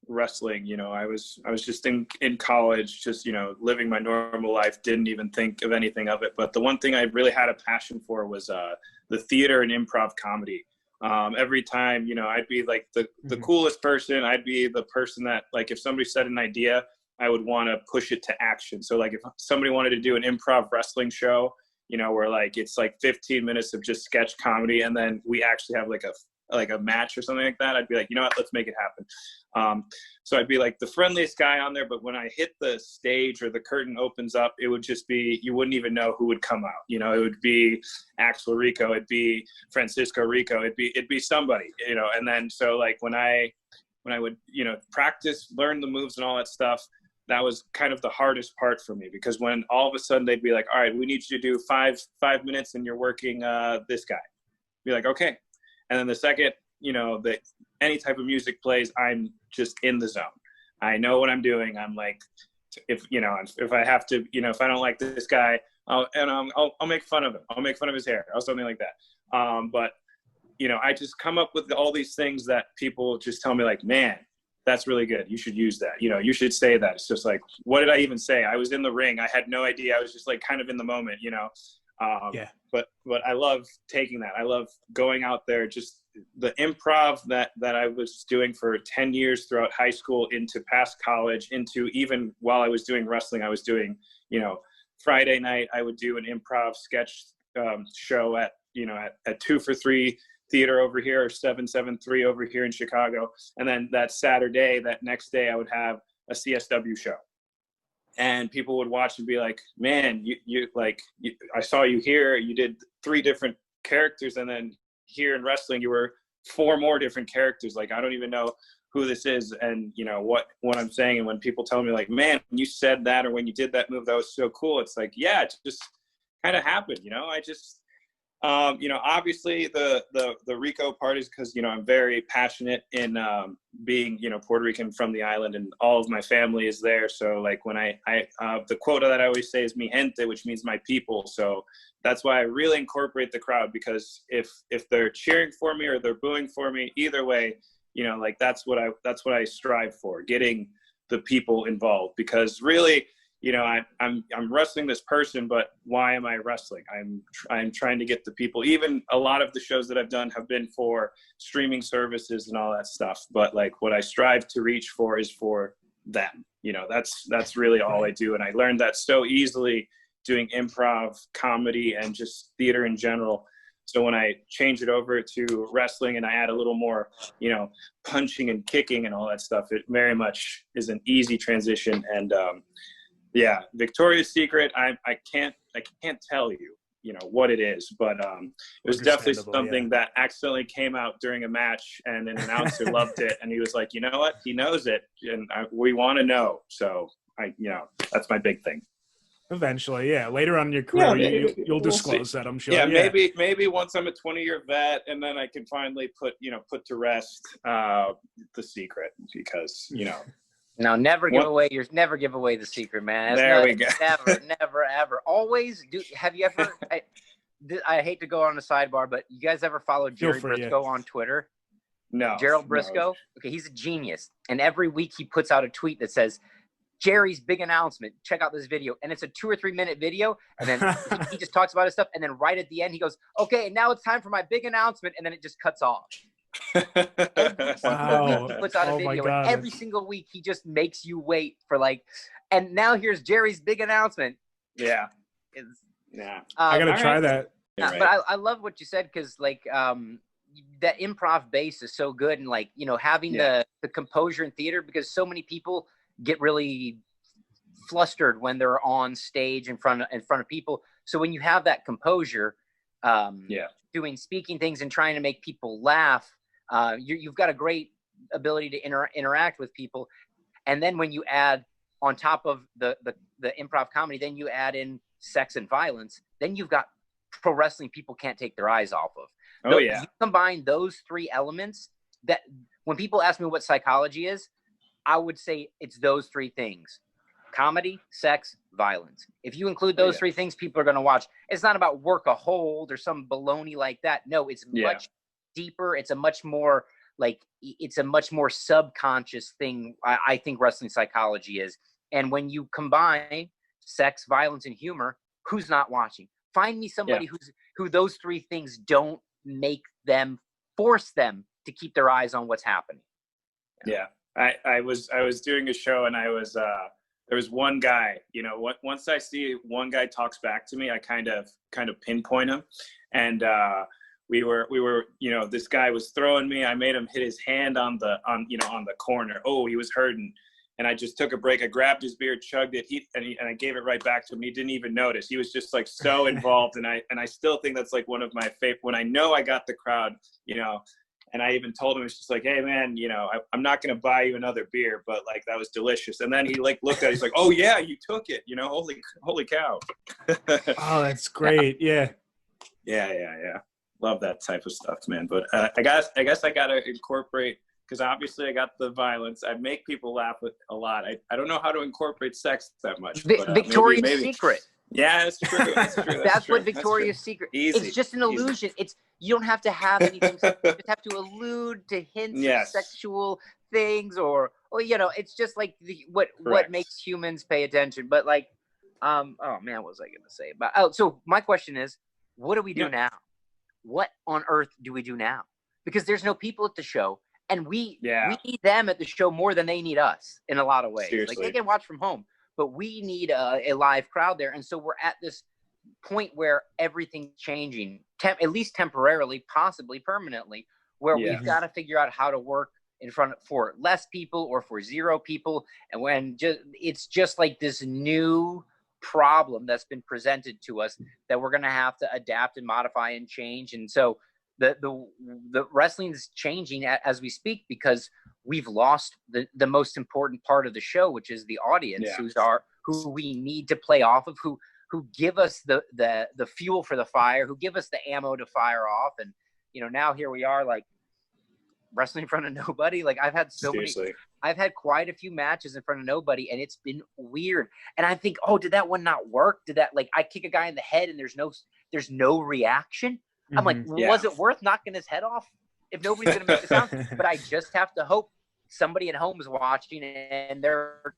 wrestling, I was just in college, just, living my normal life, didn't even think of anything of it. But the one thing I really had a passion for was the theater and improv comedy. Every time, I'd be like the coolest person. I'd be the person that, like, if somebody said an idea, I would want to push it to action. So like if somebody wanted to do an improv wrestling show, where like it's like 15 minutes of just sketch comedy, and then we actually have like a match or something like that, I'd be like, you know what, let's make it happen. So I'd be like the friendliest guy on there, but when I hit the stage or the curtain opens up, it would just be, you wouldn't even know who would come out. It would be Axel Rico, it'd be Francisco Rico, it'd be somebody, and then so like when I would, practice, learn the moves and all that stuff, that was kind of the hardest part for me, because when all of a sudden they'd be like, all right, we need you to do five minutes and you're working this guy. Be like, okay. And then the second, that any type of music plays, I'm just in the zone. I know what I'm doing. I'm like, if I have to, if I don't like this guy, I'll make fun of him. I'll make fun of his hair or something like that. But I just come up with all these things that people just tell me like, man, that's really good. You should use that. You should say that. It's just like, what did I even say? I was in the ring. I had no idea. I was just like kind of in the moment, But I love taking that. I love going out there, just the improv that I was doing for 10 years throughout high school, into past college, into even while I was doing wrestling, I was doing, Friday night, I would do an improv sketch show at 2 for 3 theater over here, or 773 over here in Chicago. And then that next day, I would have a CSW show. And people would watch and be like, man, I saw you here. You did 3 different characters. And then here in wrestling, you were 4 more different characters. Like, I don't even know who this is, and you know what I'm saying. And when people tell me like, man, when you said that or when you did that move, that was so cool, it's like, yeah, it just kind of happened, you know. I just you know, obviously the Rico part is because, you know, I'm very passionate in being, you know, Puerto Rican from the island, and all of my family is there. So like when I the quote that I always say is mi gente, which means my people. So that's why I really incorporate the crowd, because if they're cheering for me or they're booing for me, either way, you know, like that's what I strive for, getting the people involved. Because really, you know, I'm wrestling this person, but why am I wrestling? I'm trying to get the people. Even a lot of the shows that I've done have been for streaming services and all that stuff. But like what I strive to reach for is for them. You know, that's really all I do. And I learned that so easily doing improv, comedy, and just theater in general. So when I change it over to wrestling and I add a little more, you know, punching and kicking and all that stuff, it very much is an easy transition. And yeah, Victoria's Secret, I can't tell you, you know, what it is, but it was definitely something that accidentally came out during a match, and an announcer loved it, and he was like, you know what, he knows it, and we want to know. So you know, that's my big thing. Eventually, yeah. Later on in your career, yeah, you'll disclose that, I'm sure. Yeah, maybe once I'm a 20-year vet, and then I can finally put to rest the secret, because, you know. No, never give away the secret, man. We go. Never, ever. Always do. Have you ever? I hate to go on a sidebar, but you guys ever follow Jerry Briscoe on Twitter? No. Gerald Briscoe. No. Okay, he's a genius, and every week he puts out a tweet that says, Jerry's big announcement, check out this video. And it's a 2 or 3 minute video. And then he just talks about his stuff. And then right at the end, he goes, okay, now it's time for my big announcement. And then it just cuts off. Every week he puts out a video. And every single week he just makes you wait for like, and now here's Jerry's big announcement. Yeah. I got to try that. Right. But I love what you said, because like that improv base is so good. And like, you know, having the composure in theater, because so many people get really flustered when they're on stage in front of people. So when you have that composure, doing speaking things and trying to make people laugh, you've got a great ability to interact with people. And then when you add on top of the improv comedy, then you add in sex and violence, then you've got pro wrestling people can't take their eyes off of. You combine those 3 elements, that when people ask me what psychology is, I would say it's those 3 things: comedy, sex, violence. If you include those 3 things, people are going to watch. It's not about work a hold or some baloney like that. No, it's much deeper. It's a much more subconscious thing. I think wrestling psychology is. And when you combine sex, violence, and humor, who's not watching? Find me somebody who those 3 things don't make them, force them to keep their eyes on what's happening. Yeah. I was doing a show, and I was there was one guy, you know, once I see one guy talks back to me, I kind of pinpoint him. And we were, you know, this guy was throwing me. I made him hit his hand on the corner. Oh, he was hurting. And I just took a break. I grabbed his beer, chugged it, and I gave it right back to him. He didn't even notice. He was just like so involved. And I still think that's like one of my favorite, when I know I got the crowd, you know. And I even told him, it's just like, hey man, you know, I'm not going to buy you another beer, but like, that was delicious. And then he like looked at it, he's like, oh yeah, you took it, you know, holy cow. Oh, that's great. Yeah. Love that type of stuff, man. But I guess I got to incorporate, because obviously I got the violence. I make people laugh with a lot. I don't know how to incorporate sex that much. But, Victoria's Secret. Yeah, that's true. That's what Victoria's Secret. Easy. It's just an illusion. You don't have to have anything. You just have to allude to hints of sexual things, or you know, it's just like what makes humans pay attention. But like, oh man, what was I going to say? But so my question is, what do we do now? What on earth do we do now? Because there's no people at the show, and we need them at the show more than they need us in a lot of ways. Seriously. Like, they can watch from home, but we need a live crowd there. And so we're at this point where everything's changing, at least temporarily, possibly permanently, where we've got to figure out how to work in front for less people or for 0 people. And when it's just like this new problem that's been presented to us that we're going to have to adapt and modify and change. And so the wrestling's changing as we speak, because we've lost the most important part of the show, which is the audience, who we need to play off of, who give us the fuel for the fire, who give us the ammo to fire off. And now here we are, like, wrestling in front of nobody. Like, I've had I've had quite a few matches in front of nobody, and it's been weird. And I think, oh, did that one not work? Did that, like, I kick a guy in the head and there's no reaction? I'm like, was it worth knocking his head off if nobody's going to make the sound? But I just have to hope somebody at home is watching and they're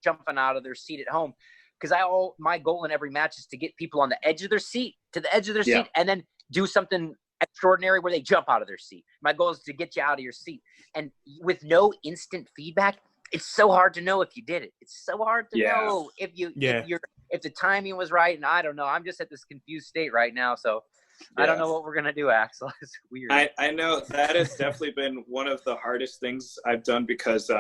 jumping out of their seat at home. Because my goal in every match is to get people on the edge of their seat, and then do something extraordinary where they jump out of their seat. My goal is to get you out of your seat. And with no instant feedback, it's so hard to know if you did it. It's so hard to know if the timing was right. And I don't know. I'm just at this confused state right now. So I don't know what we're going to do, Axel. It's weird. I know that has definitely been one of the hardest things I've done, because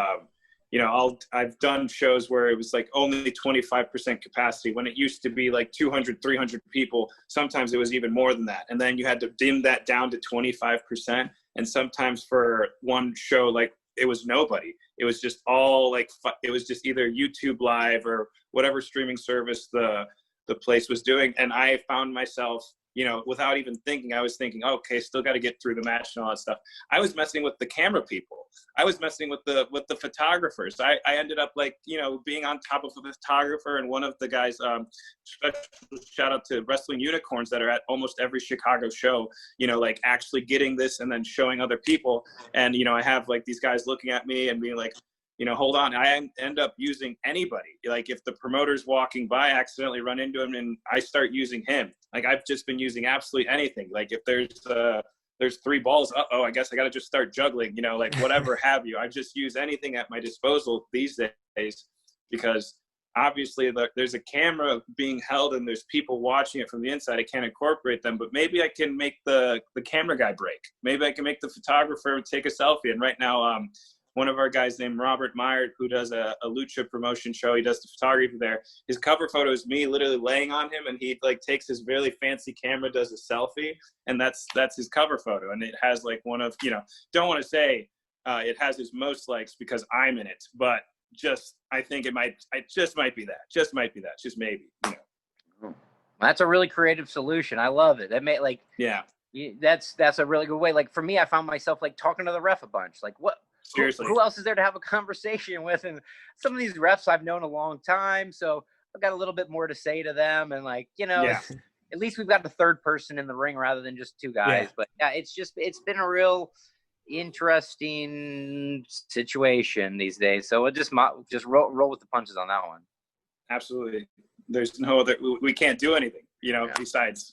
I've done shows where it was like only 25% capacity when it used to be like 200, 300 people. Sometimes it was even more than that. And then you had to dim that down to 25%. And sometimes for one show, like, it was nobody. It was just all like, it was just either YouTube Live or whatever streaming service the place was doing. And I found myself, without even thinking, I was thinking, okay, still got to get through the match and all that stuff. I was messing with the camera people. I was messing with the photographers. I ended up, like, being on top of a photographer, and one of the guys, special shout out to Wrestling Unicorns that are at almost every Chicago show, like, actually getting this and then showing other people. And, I have, like, these guys looking at me and being like, hold on. I end up using anybody. Like, if the promoter's walking by, I accidentally run into him and I start using him. Like, I've just been using absolutely anything. Like, if there's 3 balls, I guess I got to just start juggling, like, whatever have you. I just use anything at my disposal these days, because obviously there's a camera being held and there's people watching it from the inside. I can't incorporate them, but maybe I can make the camera guy break. Maybe I can make the photographer take a selfie. And right now, one of our guys named Robert Meyer, who does a lucha promotion show, he does the photography there. His cover photo is me literally laying on him, and he, like, takes his really fancy camera, does a selfie, and that's his cover photo. And it has, like, one of, don't want to say it has his most likes because I'm in it, but I think it just might be that. Just maybe. That's a really creative solution. I love it. That may, like, that's a really good way. Like, for me, I found myself, like, talking to the ref a bunch. Like, what? Seriously. Who else is there to have a conversation with? And some of these refs I've known a long time, so I've got a little bit more to say to them. And, like, at least we've got the third person in the ring rather than just 2 guys. But it's been a real interesting situation these days. So we'll just roll with the punches on that one. Absolutely. There's no other. We can't do anything, besides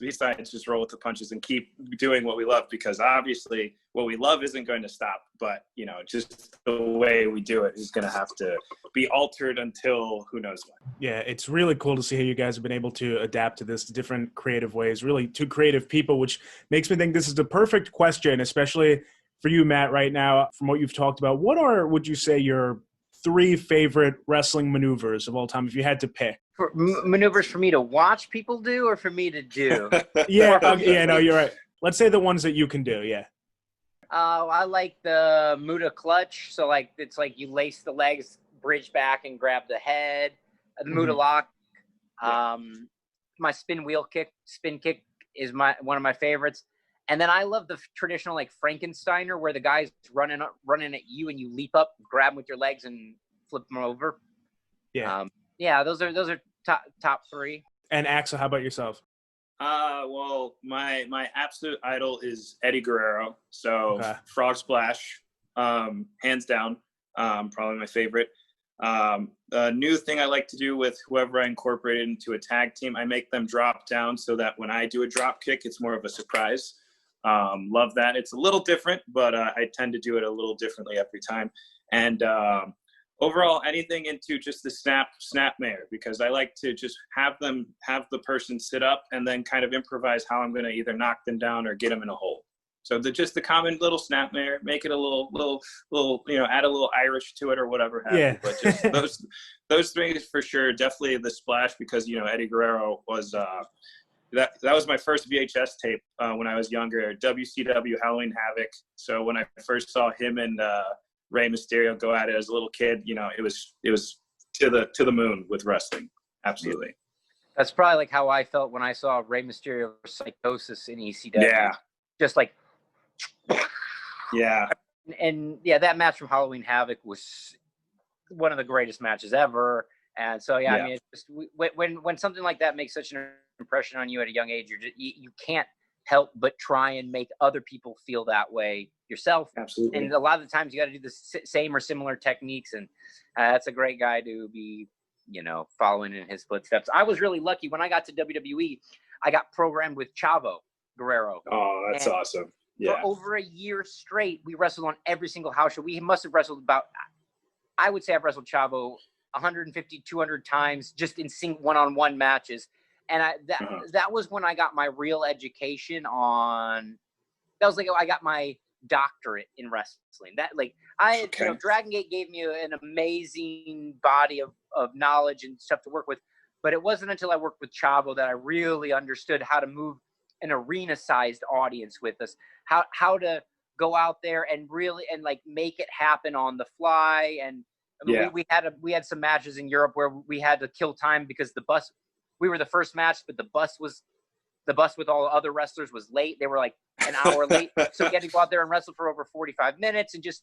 just roll with the punches and keep doing what we love, because obviously what we love isn't going to stop, but just the way we do it is going to have to be altered until who knows when. Yeah, it's really cool to see how you guys have been able to adapt to this different creative ways, really 2 creative people, which makes me think this is the perfect question, especially for you, Matt, right now, from what you've talked about. What would you say, your 3 favorite wrestling maneuvers of all time, if you had to pick? Maneuvers for me to watch people do, or for me to do? No, you're right. Let's say the ones that you can do, I like the Muda clutch. So, like, it's like you lace the legs, bridge back, and grab the head. The Muda lock. My spin kick is one of my favorites. And then I love the traditional, like, Frankensteiner, where the guy's running at you and you leap up, grab him with your legs, and flip him over. Those are top 3. And Axel, how about yourself? Well, my absolute idol is Eddie Guerrero. So Frog Splash, hands down, probably my favorite. A new thing I like to do with whoever I incorporated into a tag team, I make them drop down so that when I do a drop kick, it's more of a surprise. Love that. It's a little different, but I tend to do it a little differently every time. And overall, anything into just the snapmare, because I like to just have the person sit up and then kind of improvise how I'm going to either knock them down or get them in a hole. So just the common little snapmare, make it a little, add a little Irish to it or whatever have you. But just those things for sure. Definitely the splash, because Eddie Guerrero was that was my first VHS tape when I was younger. WCW Halloween Havoc. So when I first saw him and Rey Mysterio go at it as a little kid, you know, it was to the moon with wrestling. Absolutely. That's probably like how I felt when I saw Rey Mysterio Psychosis in ECW. Yeah. Just like, yeah. And yeah, that match from Halloween Havoc was one of the greatest matches ever. And so, yeah. I mean, it's just, when something like that makes such an impression on you at a young age, you can't help but try and make other people feel that way yourself. Absolutely. And a lot of the times you got to do the same or similar techniques. And that's a great guy to be, you know, following in his footsteps. I was really lucky when I got to WWE. I got programmed with Chavo Guerrero. Oh, that's awesome. Yeah. For over a year straight, we wrestled on every single house show. We must have wrestled about, I would say I've wrestled Chavo 150, 200 times just in one-on-one matches. And that was when I got my real education on, that was like, I got my doctorate in wrestling. That like, you know, Dragon Gate gave me an amazing body of knowledge and stuff to work with. But it wasn't until I worked with Chavo that I really understood how to move an arena-sized audience with us, how to go out there and really and like make it happen on the fly. And I mean, we had some matches in Europe where we had to kill time because we were the first match, but the bus with all the other wrestlers was late. They were like an hour late, so we had to go out there and wrestle for over 45 minutes. And just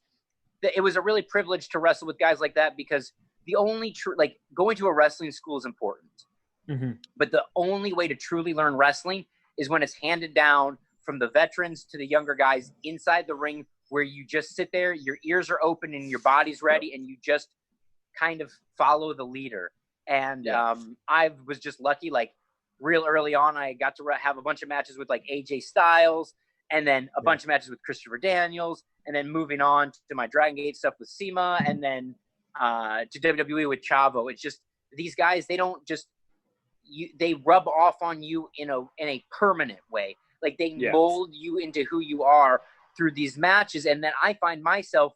it was a really privilege to wrestle with guys like that, because the only like going to a wrestling school is important, but the only way to truly learn wrestling is when it's handed down from the veterans to the younger guys inside the ring, where you just sit there, your ears are open and your body's ready, and you just kind of follow the leader. And I was just lucky, like real early on, I got to have a bunch of matches with like AJ Styles, and then a bunch of matches with Christopher Daniels, and then moving on to my Dragon Gate stuff with SEMA, and then to WWE with Chavo. It's just, these guys, they don't just, they rub off on you in a permanent way. Like they mold you into who you are through these matches. And then I find myself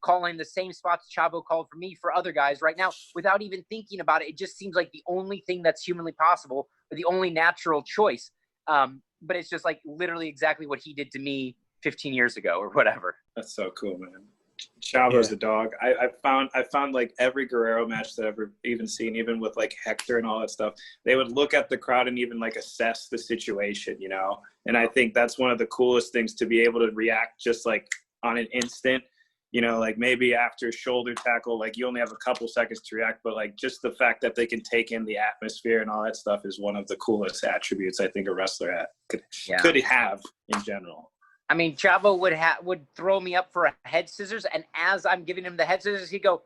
calling the same spots Chavo called for me for other guys right now without even thinking about it. It just seems like the only thing that's humanly possible, or the only natural choice. But it's just like literally exactly what he did to me 15 years ago or whatever. That's so cool, man. Chavo's the dog. I found like every Guerrero match that I've ever even seen, even with like Hector and all that stuff, they would look at the crowd and even like assess the situation, you know? And I think that's one of the coolest things, to be able to react just like on an instant, you know, like maybe after shoulder tackle, like you only have a couple seconds to react, but like just the fact that they can take in the atmosphere and all that stuff is one of the coolest attributes I think a wrestler could have in general. I mean, Chavo would throw me up for a head scissors, and as I'm giving him the head scissors, he'd go,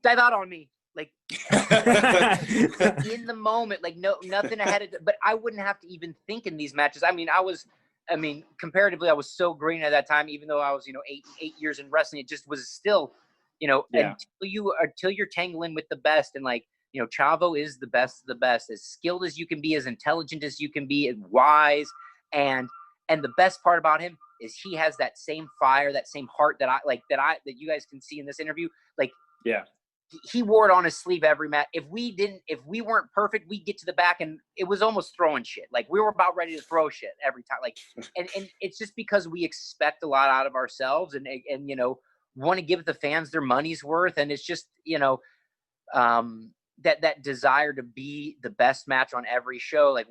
"Dive out on me!" Like in the moment, like nothing ahead of. But I wouldn't have to even think in these matches. I mean, comparatively, I was so green at that time. Even though I was, 8 years in wrestling, it just was still, until you're tangling with the best, and like Chavo is the best of the best, as skilled as you can be, as intelligent as you can be, and wise, and the best part about him is he has that same fire, that same heart that you guys can see in this interview. Like, he wore it on his sleeve every match. If we weren't perfect, we'd get to the back and it was almost throwing shit. Like we were about ready to throw shit every time. Like, and it's just because we expect a lot out of ourselves and want to give the fans their money's worth. And it's just, that desire to be the best match on every show. Like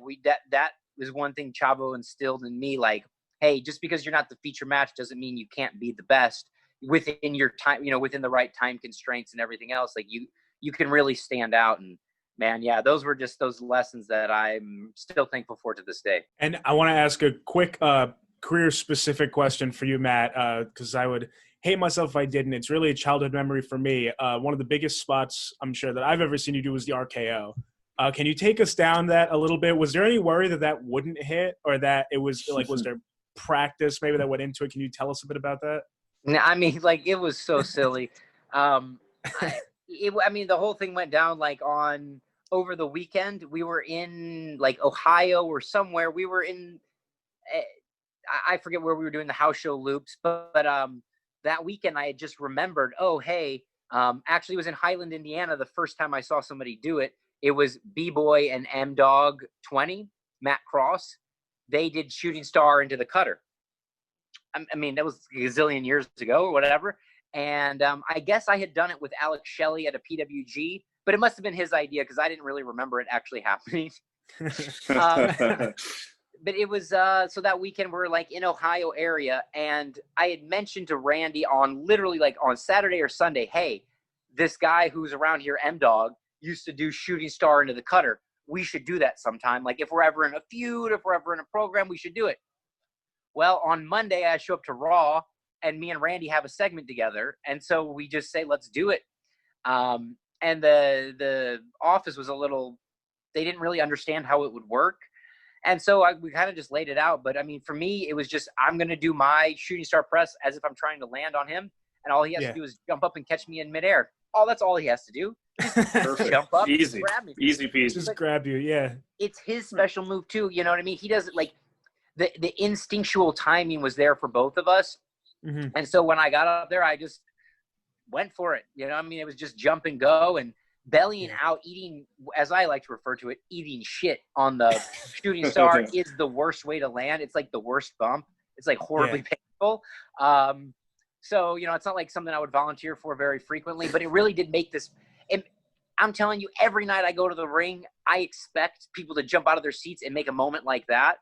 that is one thing Chavo instilled in me. Like, hey, just because you're not the feature match doesn't mean you can't be the best within your time, within the right time constraints and everything else. Like you can really stand out. And man, those were just those lessons that I'm still thankful for to this day. And I want to ask a quick career specific question for you, Matt, because I would hate myself if I didn't. It's really a childhood memory for me. One of the biggest spots I'm sure that I've ever seen you do was the RKO. Can you take us down that a little bit? Was there any worry that wouldn't hit, or that it was like, was there practice maybe that went into it? Can you tell us a bit about that? I mean, like, it was so silly. The whole thing went down like over the weekend. We were in like Ohio or somewhere. We were in, I forget where we were doing the house show loops, but that weekend I had just remembered, actually it was in Highland, Indiana. The first time I saw somebody do it, it was B-Boy and M-Dog 20. Matt Cross, they did Shooting Star into the Cutter. I mean, that was a gazillion years ago or whatever. And I guess I had done it with Alex Shelley at a PWG, but it must have been his idea because I didn't really remember it actually happening. But it was so that weekend we're like in Ohio area, and I had mentioned to Randy on literally like on Saturday or Sunday, hey, this guy who's around here, M-Dog, used to do Shooting Star into the Cutter. We should do that sometime. Like if we're ever in a feud, if we're ever in a program, we should do it. Well, on Monday, I show up to Raw, and me and Randy have a segment together. And so we just say, let's do it. And the office was a little, they didn't really understand how it would work. And so we kind of just laid it out. But, I mean, for me, it was just, I'm going to do my Shooting Star press as if I'm trying to land on him. And all he has to do is jump up and catch me in midair. That's all he has to do. Perfect. Jump up, easy, grab me. easy peasy. Just grab you, yeah. It's his special move, too. You know what I mean? He doesn't, like, the instinctual timing was there for both of us. Mm-hmm. And so when I got up there, I just went for it. You know what I mean? It was just jump and go and bellying out, eating, as I like to refer to it, eating shit on the Shooting Star is the worst way to land. It's like the worst bump. It's like horribly painful. So, you know, it's not like something I would volunteer for very frequently, but it really did make this. I'm telling you, every night I go to the ring, I expect people to jump out of their seats and make a moment like that.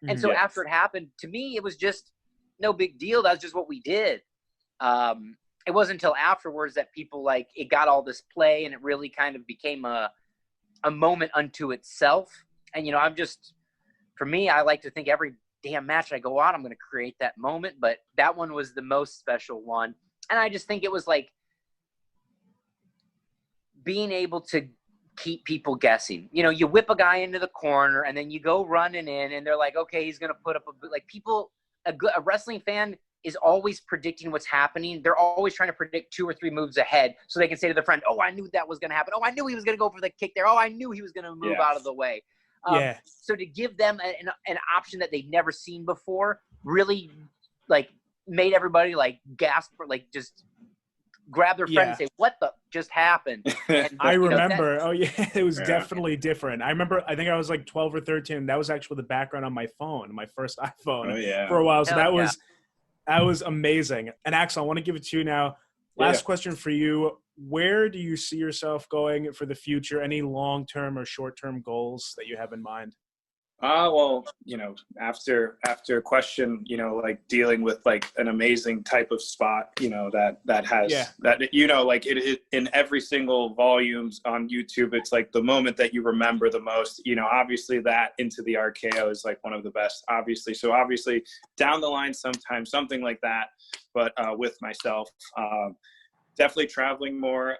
And so after it happened, to me, it was just no big deal. That's just what we did. It wasn't until afterwards that people, like, it got all this play and it really kind of became a moment unto itself. And, you know, for me, I like to think every damn match I go on, I'm going to create that moment. But that one was the most special one. And I just think it was like being able to keep people guessing. You know, you whip a guy into the corner and then you go running in and they're like, okay, he's going to put up a wrestling fan is always predicting what's happening. They're always trying to predict 2 or 3 moves ahead so they can say to their friend, oh, I knew that was going to happen. Oh, I knew he was going to go for the kick there. Oh, I knew he was going to move out of the way. So to give them an option that they've never seen before really, like, made everybody, like, gasp or, like, just grab their friend and say, what the just happened? And, I remember. It was definitely different. I remember, I think I was like 12 or 13. That was actually the background on my phone, my first iPhone for a while. So that was amazing. And Axel, I want to give it to you now. Last question for you. Where do you see yourself going for the future? Any long-term or short-term goals that you have in mind? Well, you know, after a question, you know, like dealing with like an amazing type of spot, you know, that has that, you know, like it in every single volumes on YouTube, it's like the moment that you remember the most, you know, obviously that into the RKO is like one of the best, obviously. So obviously down the line, sometimes something like that, but with myself, definitely traveling more.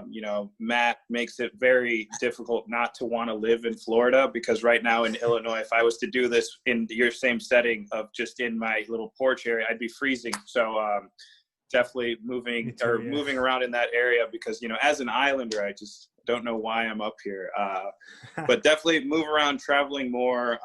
You know, Matt makes it very difficult not to want to live in Florida because right now in Illinois, if I was to do this in your same setting of just in my little porch area, I'd be freezing. So definitely moving around in that area because, you know, as an Islander, I just don't know why I'm up here. But definitely move around, traveling more.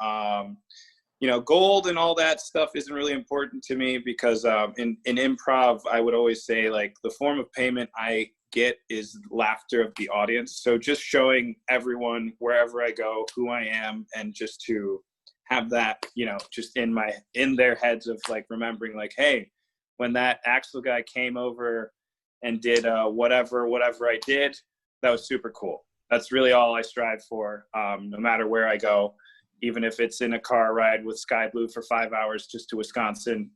You know, gold and all that stuff isn't really important to me because in improv, I would always say, like, the form of payment I get is laughter of the audience. So just showing everyone wherever I go who I am and just to have that, you know, just in their heads of, like, remembering, like, hey, when that Axel guy came over and did whatever I did, that was super cool. That's really all I strive for, no matter where I go. Even if it's in a car ride with Sky Blue for 5 hours just to Wisconsin,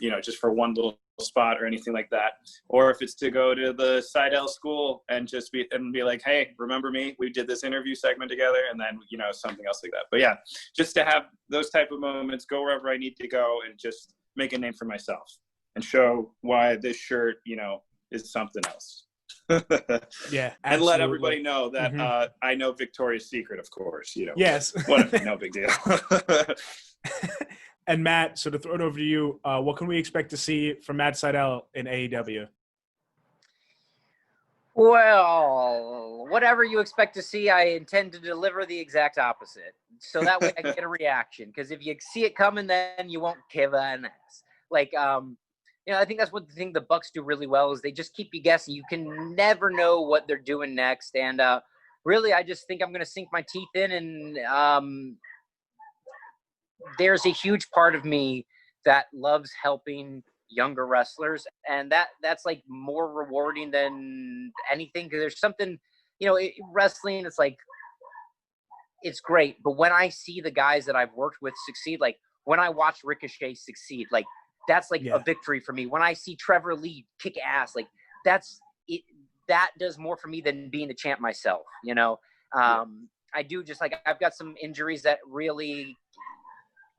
you know, just for one little spot or anything like that. Or if it's to go to the Seidel school and just be like, hey, remember me? We did this interview segment together, and then, you know, something else like that. But yeah, just to have those type of moments, go wherever I need to go and just make a name for myself and show why this shirt, you know, is something else. And let everybody know that I know Victoria's Secret, of course, you know. Yes. Whatever, no big deal. And Matt, so to throw it over to you, what can we expect to see from MattSydal in AEW? Well, whatever you expect to see, I intend to deliver the exact opposite. So that way I can get a reaction. Because if you see it coming, then you won't give an ass. Like, you know, I think that's what the thing the Bucks do really well is they just keep you guessing. You can never know what they're doing next. And really, I just think I'm going to sink my teeth in and there's a huge part of me that loves helping younger wrestlers, and that's like more rewarding than anything, because there's something, wrestling, it's like, it's great, but when I see the guys that I've worked with succeed, like when I watch Ricochet succeed, like that's like a victory for me. When I see Trevor Lee kick ass, like that's it, that does more for me than being the champ myself. I do, just like, I've got some injuries that really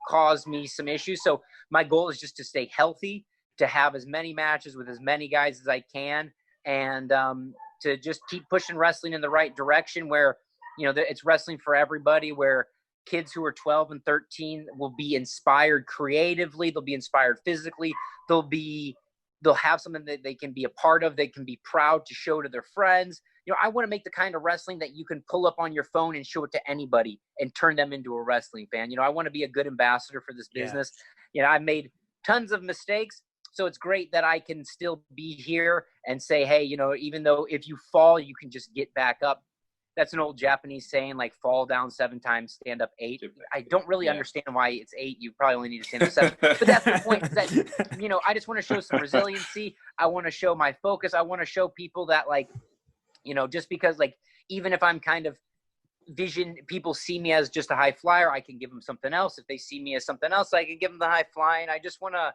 cause me some issues. So my goal is just to stay healthy, to have as many matches with as many guys as I can, and to just keep pushing wrestling in the right direction, where, it's wrestling for everybody, where kids who are 12 and 13 will be inspired creatively. They'll be inspired physically. They'll have something that they can be a part of. They can be proud to show to their friends. I want to make the kind of wrestling that you can pull up on your phone and show it to anybody and turn them into a wrestling fan. I want to be a good ambassador for this business. I've made tons of mistakes, so it's great that I can still be here and say, hey, even though if you fall, you can just get back up. That's an old Japanese saying, like, fall down 7 times, stand up 8. I don't really understand why it's 8. You probably only need to stand up 7. But that's the point, is that, I just want to show some resiliency. I want to show my focus. I want to show people that, like, just because, like, even if I'm kind of people see me as just a high flyer, I can give them something else. If they see me as something else, I can give them the high flying. I just want to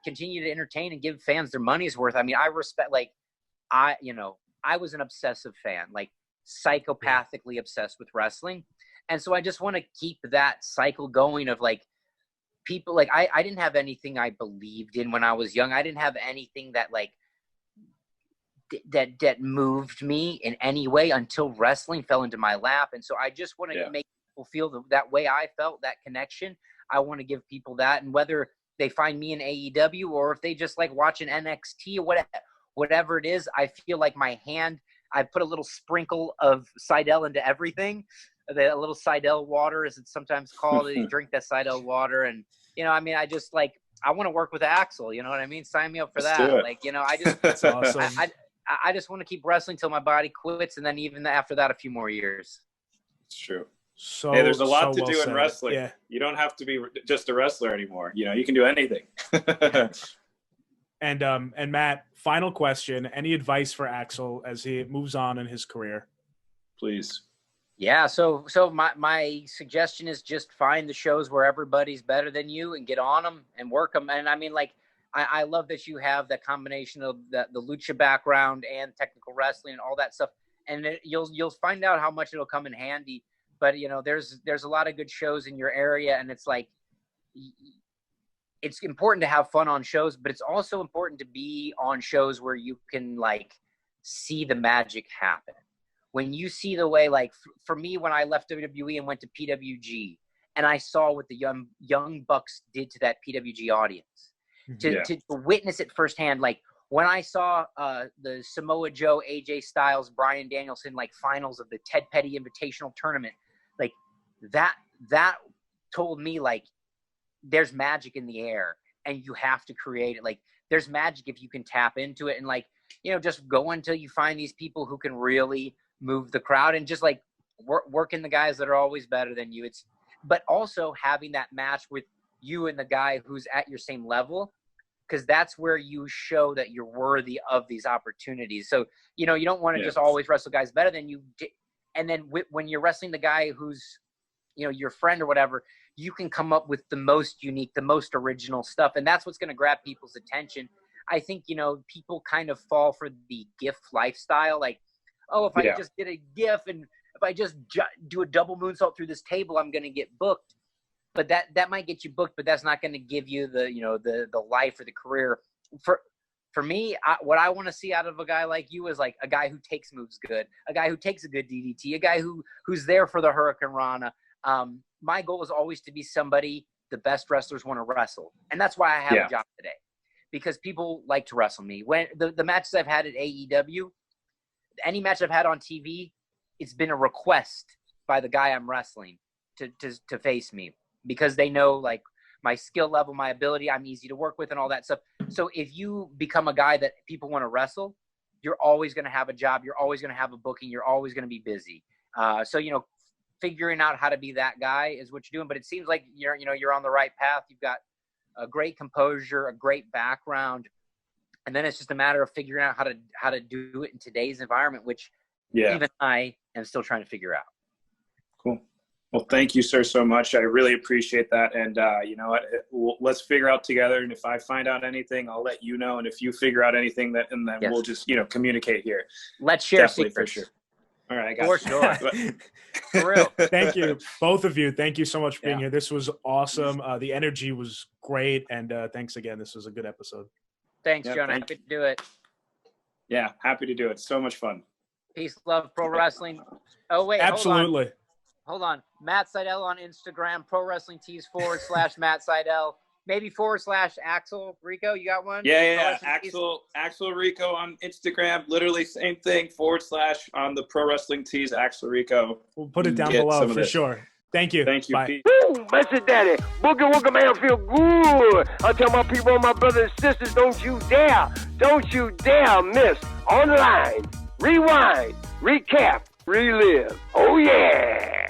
continue to entertain and give fans their money's worth. I mean, I respect, like, I was an obsessive fan, like, psychopathically obsessed with wrestling. And so I just want to keep that cycle going of, like, people, like, I didn't have anything I believed in when I was young. I didn't have anything that, like, that moved me in any way until wrestling fell into my lap. And so I just want to make people feel that way I felt, that connection. I want to give people that, and whether they find me in AEW or if they just like watching NXT or whatever it is, I feel like I put a little sprinkle of Seidel into everything. A little Seidel water, as it's sometimes called. You drink that Seidel water, and I want to work with Axel. You know what I mean? Sign me up for that. Like, I just That's awesome. I just want to keep wrestling till my body quits, and then even after that, a few more years. It's true. So hey, there's a lot to do said. in wrestling. Yeah. You don't have to be just a wrestler anymore. You can do anything. And Matt, final question. Any advice for Axel as he moves on in his career? Please. Yeah, so my suggestion is just find the shows where everybody's better than you and get on them and work them. And I mean, like, I love that you have that combination of the lucha background and technical wrestling and all that stuff. And you'll find out how much it'll come in handy. But, there's a lot of good shows in your area, and it's like, it's important to have fun on shows, but it's also important to be on shows where you can, like, see the magic happen. When you see the way, like, for me, when I left WWE and went to PWG, and I saw what the young Bucks did to that PWG audience, to witness it firsthand, like, when I saw the Samoa Joe, AJ Styles, Bryan Danielson, like, finals of the Ted Petty Invitational Tournament, like, that told me, like, there's magic in the air, and you have to create it. Like, there's magic if you can tap into it, and, like, just go until you find these people who can really move the crowd, and just, like, working the guys that are always better than you. But also having that match with you and the guy who's at your same level, because that's where you show that you're worthy of these opportunities. So, you don't want to just always wrestle guys better than you. And then when you're wrestling the guy who's, your friend or whatever, you can come up with the most unique, the most original stuff. And that's what's going to grab people's attention. I think, people kind of fall for the GIF lifestyle. Like, oh, if I just did a GIF and if I just do a double moonsault through this table, I'm going to get booked. But that might get you booked, but that's not going to give you the life or the career. For me, what I want to see out of a guy like you is, like, a guy who takes moves good, a guy who takes a good DDT, a guy who's there for the Hurricane Rana. My goal is always to be somebody the best wrestlers want to wrestle. And that's why I have a job today, because people like to wrestle me. When the matches I've had at AEW, any match I've had on TV, it's been a request by the guy I'm wrestling to face me, because they know, like, my skill level, my ability, I'm easy to work with and all that stuff. So if you become a guy that people want to wrestle, you're always going to have a job. You're always going to have a booking. You're always going to be busy. So, figuring out how to be that guy is what you're doing. But it seems like you're on the right path. You've got a great composure, a great background, and then it's just a matter of figuring out how to do it in today's environment, which even I am still trying to figure out. Cool. Well, thank you, sir, so much. I really appreciate that. And you know what? Let's figure out together. And if I find out anything, I'll let you know. And if you figure out anything, then we'll just communicate here. Let's share Definitely, secrets. for sure. All right, I got For sure. For real. Thank you, both of you. Thank you so much for being Yeah. here. This was awesome. The energy was great, and thanks again. This was a good episode. Thanks, Yeah, Jonah. thank Happy to do it. Yeah, happy to do it. So much fun. Peace, love, pro wrestling. Oh, wait. Absolutely. Hold on. MattSydal on Instagram, Prowrestlingtees / MattSydal, maybe / Axel Rico. You got one? Yeah. Prowrestlingtees? Axel Rico on Instagram. Literally same thing. / on the Pro Wrestling Tees, Axel Rico. We'll put it down Get below some of for this. sure. Thank you. Thank you. Bye. Pete. Woo, Master Daddy, boogie woogie man feel good. I tell my people, my brothers and sisters, don't you dare miss online. Rewind, recap, relive. Oh yeah.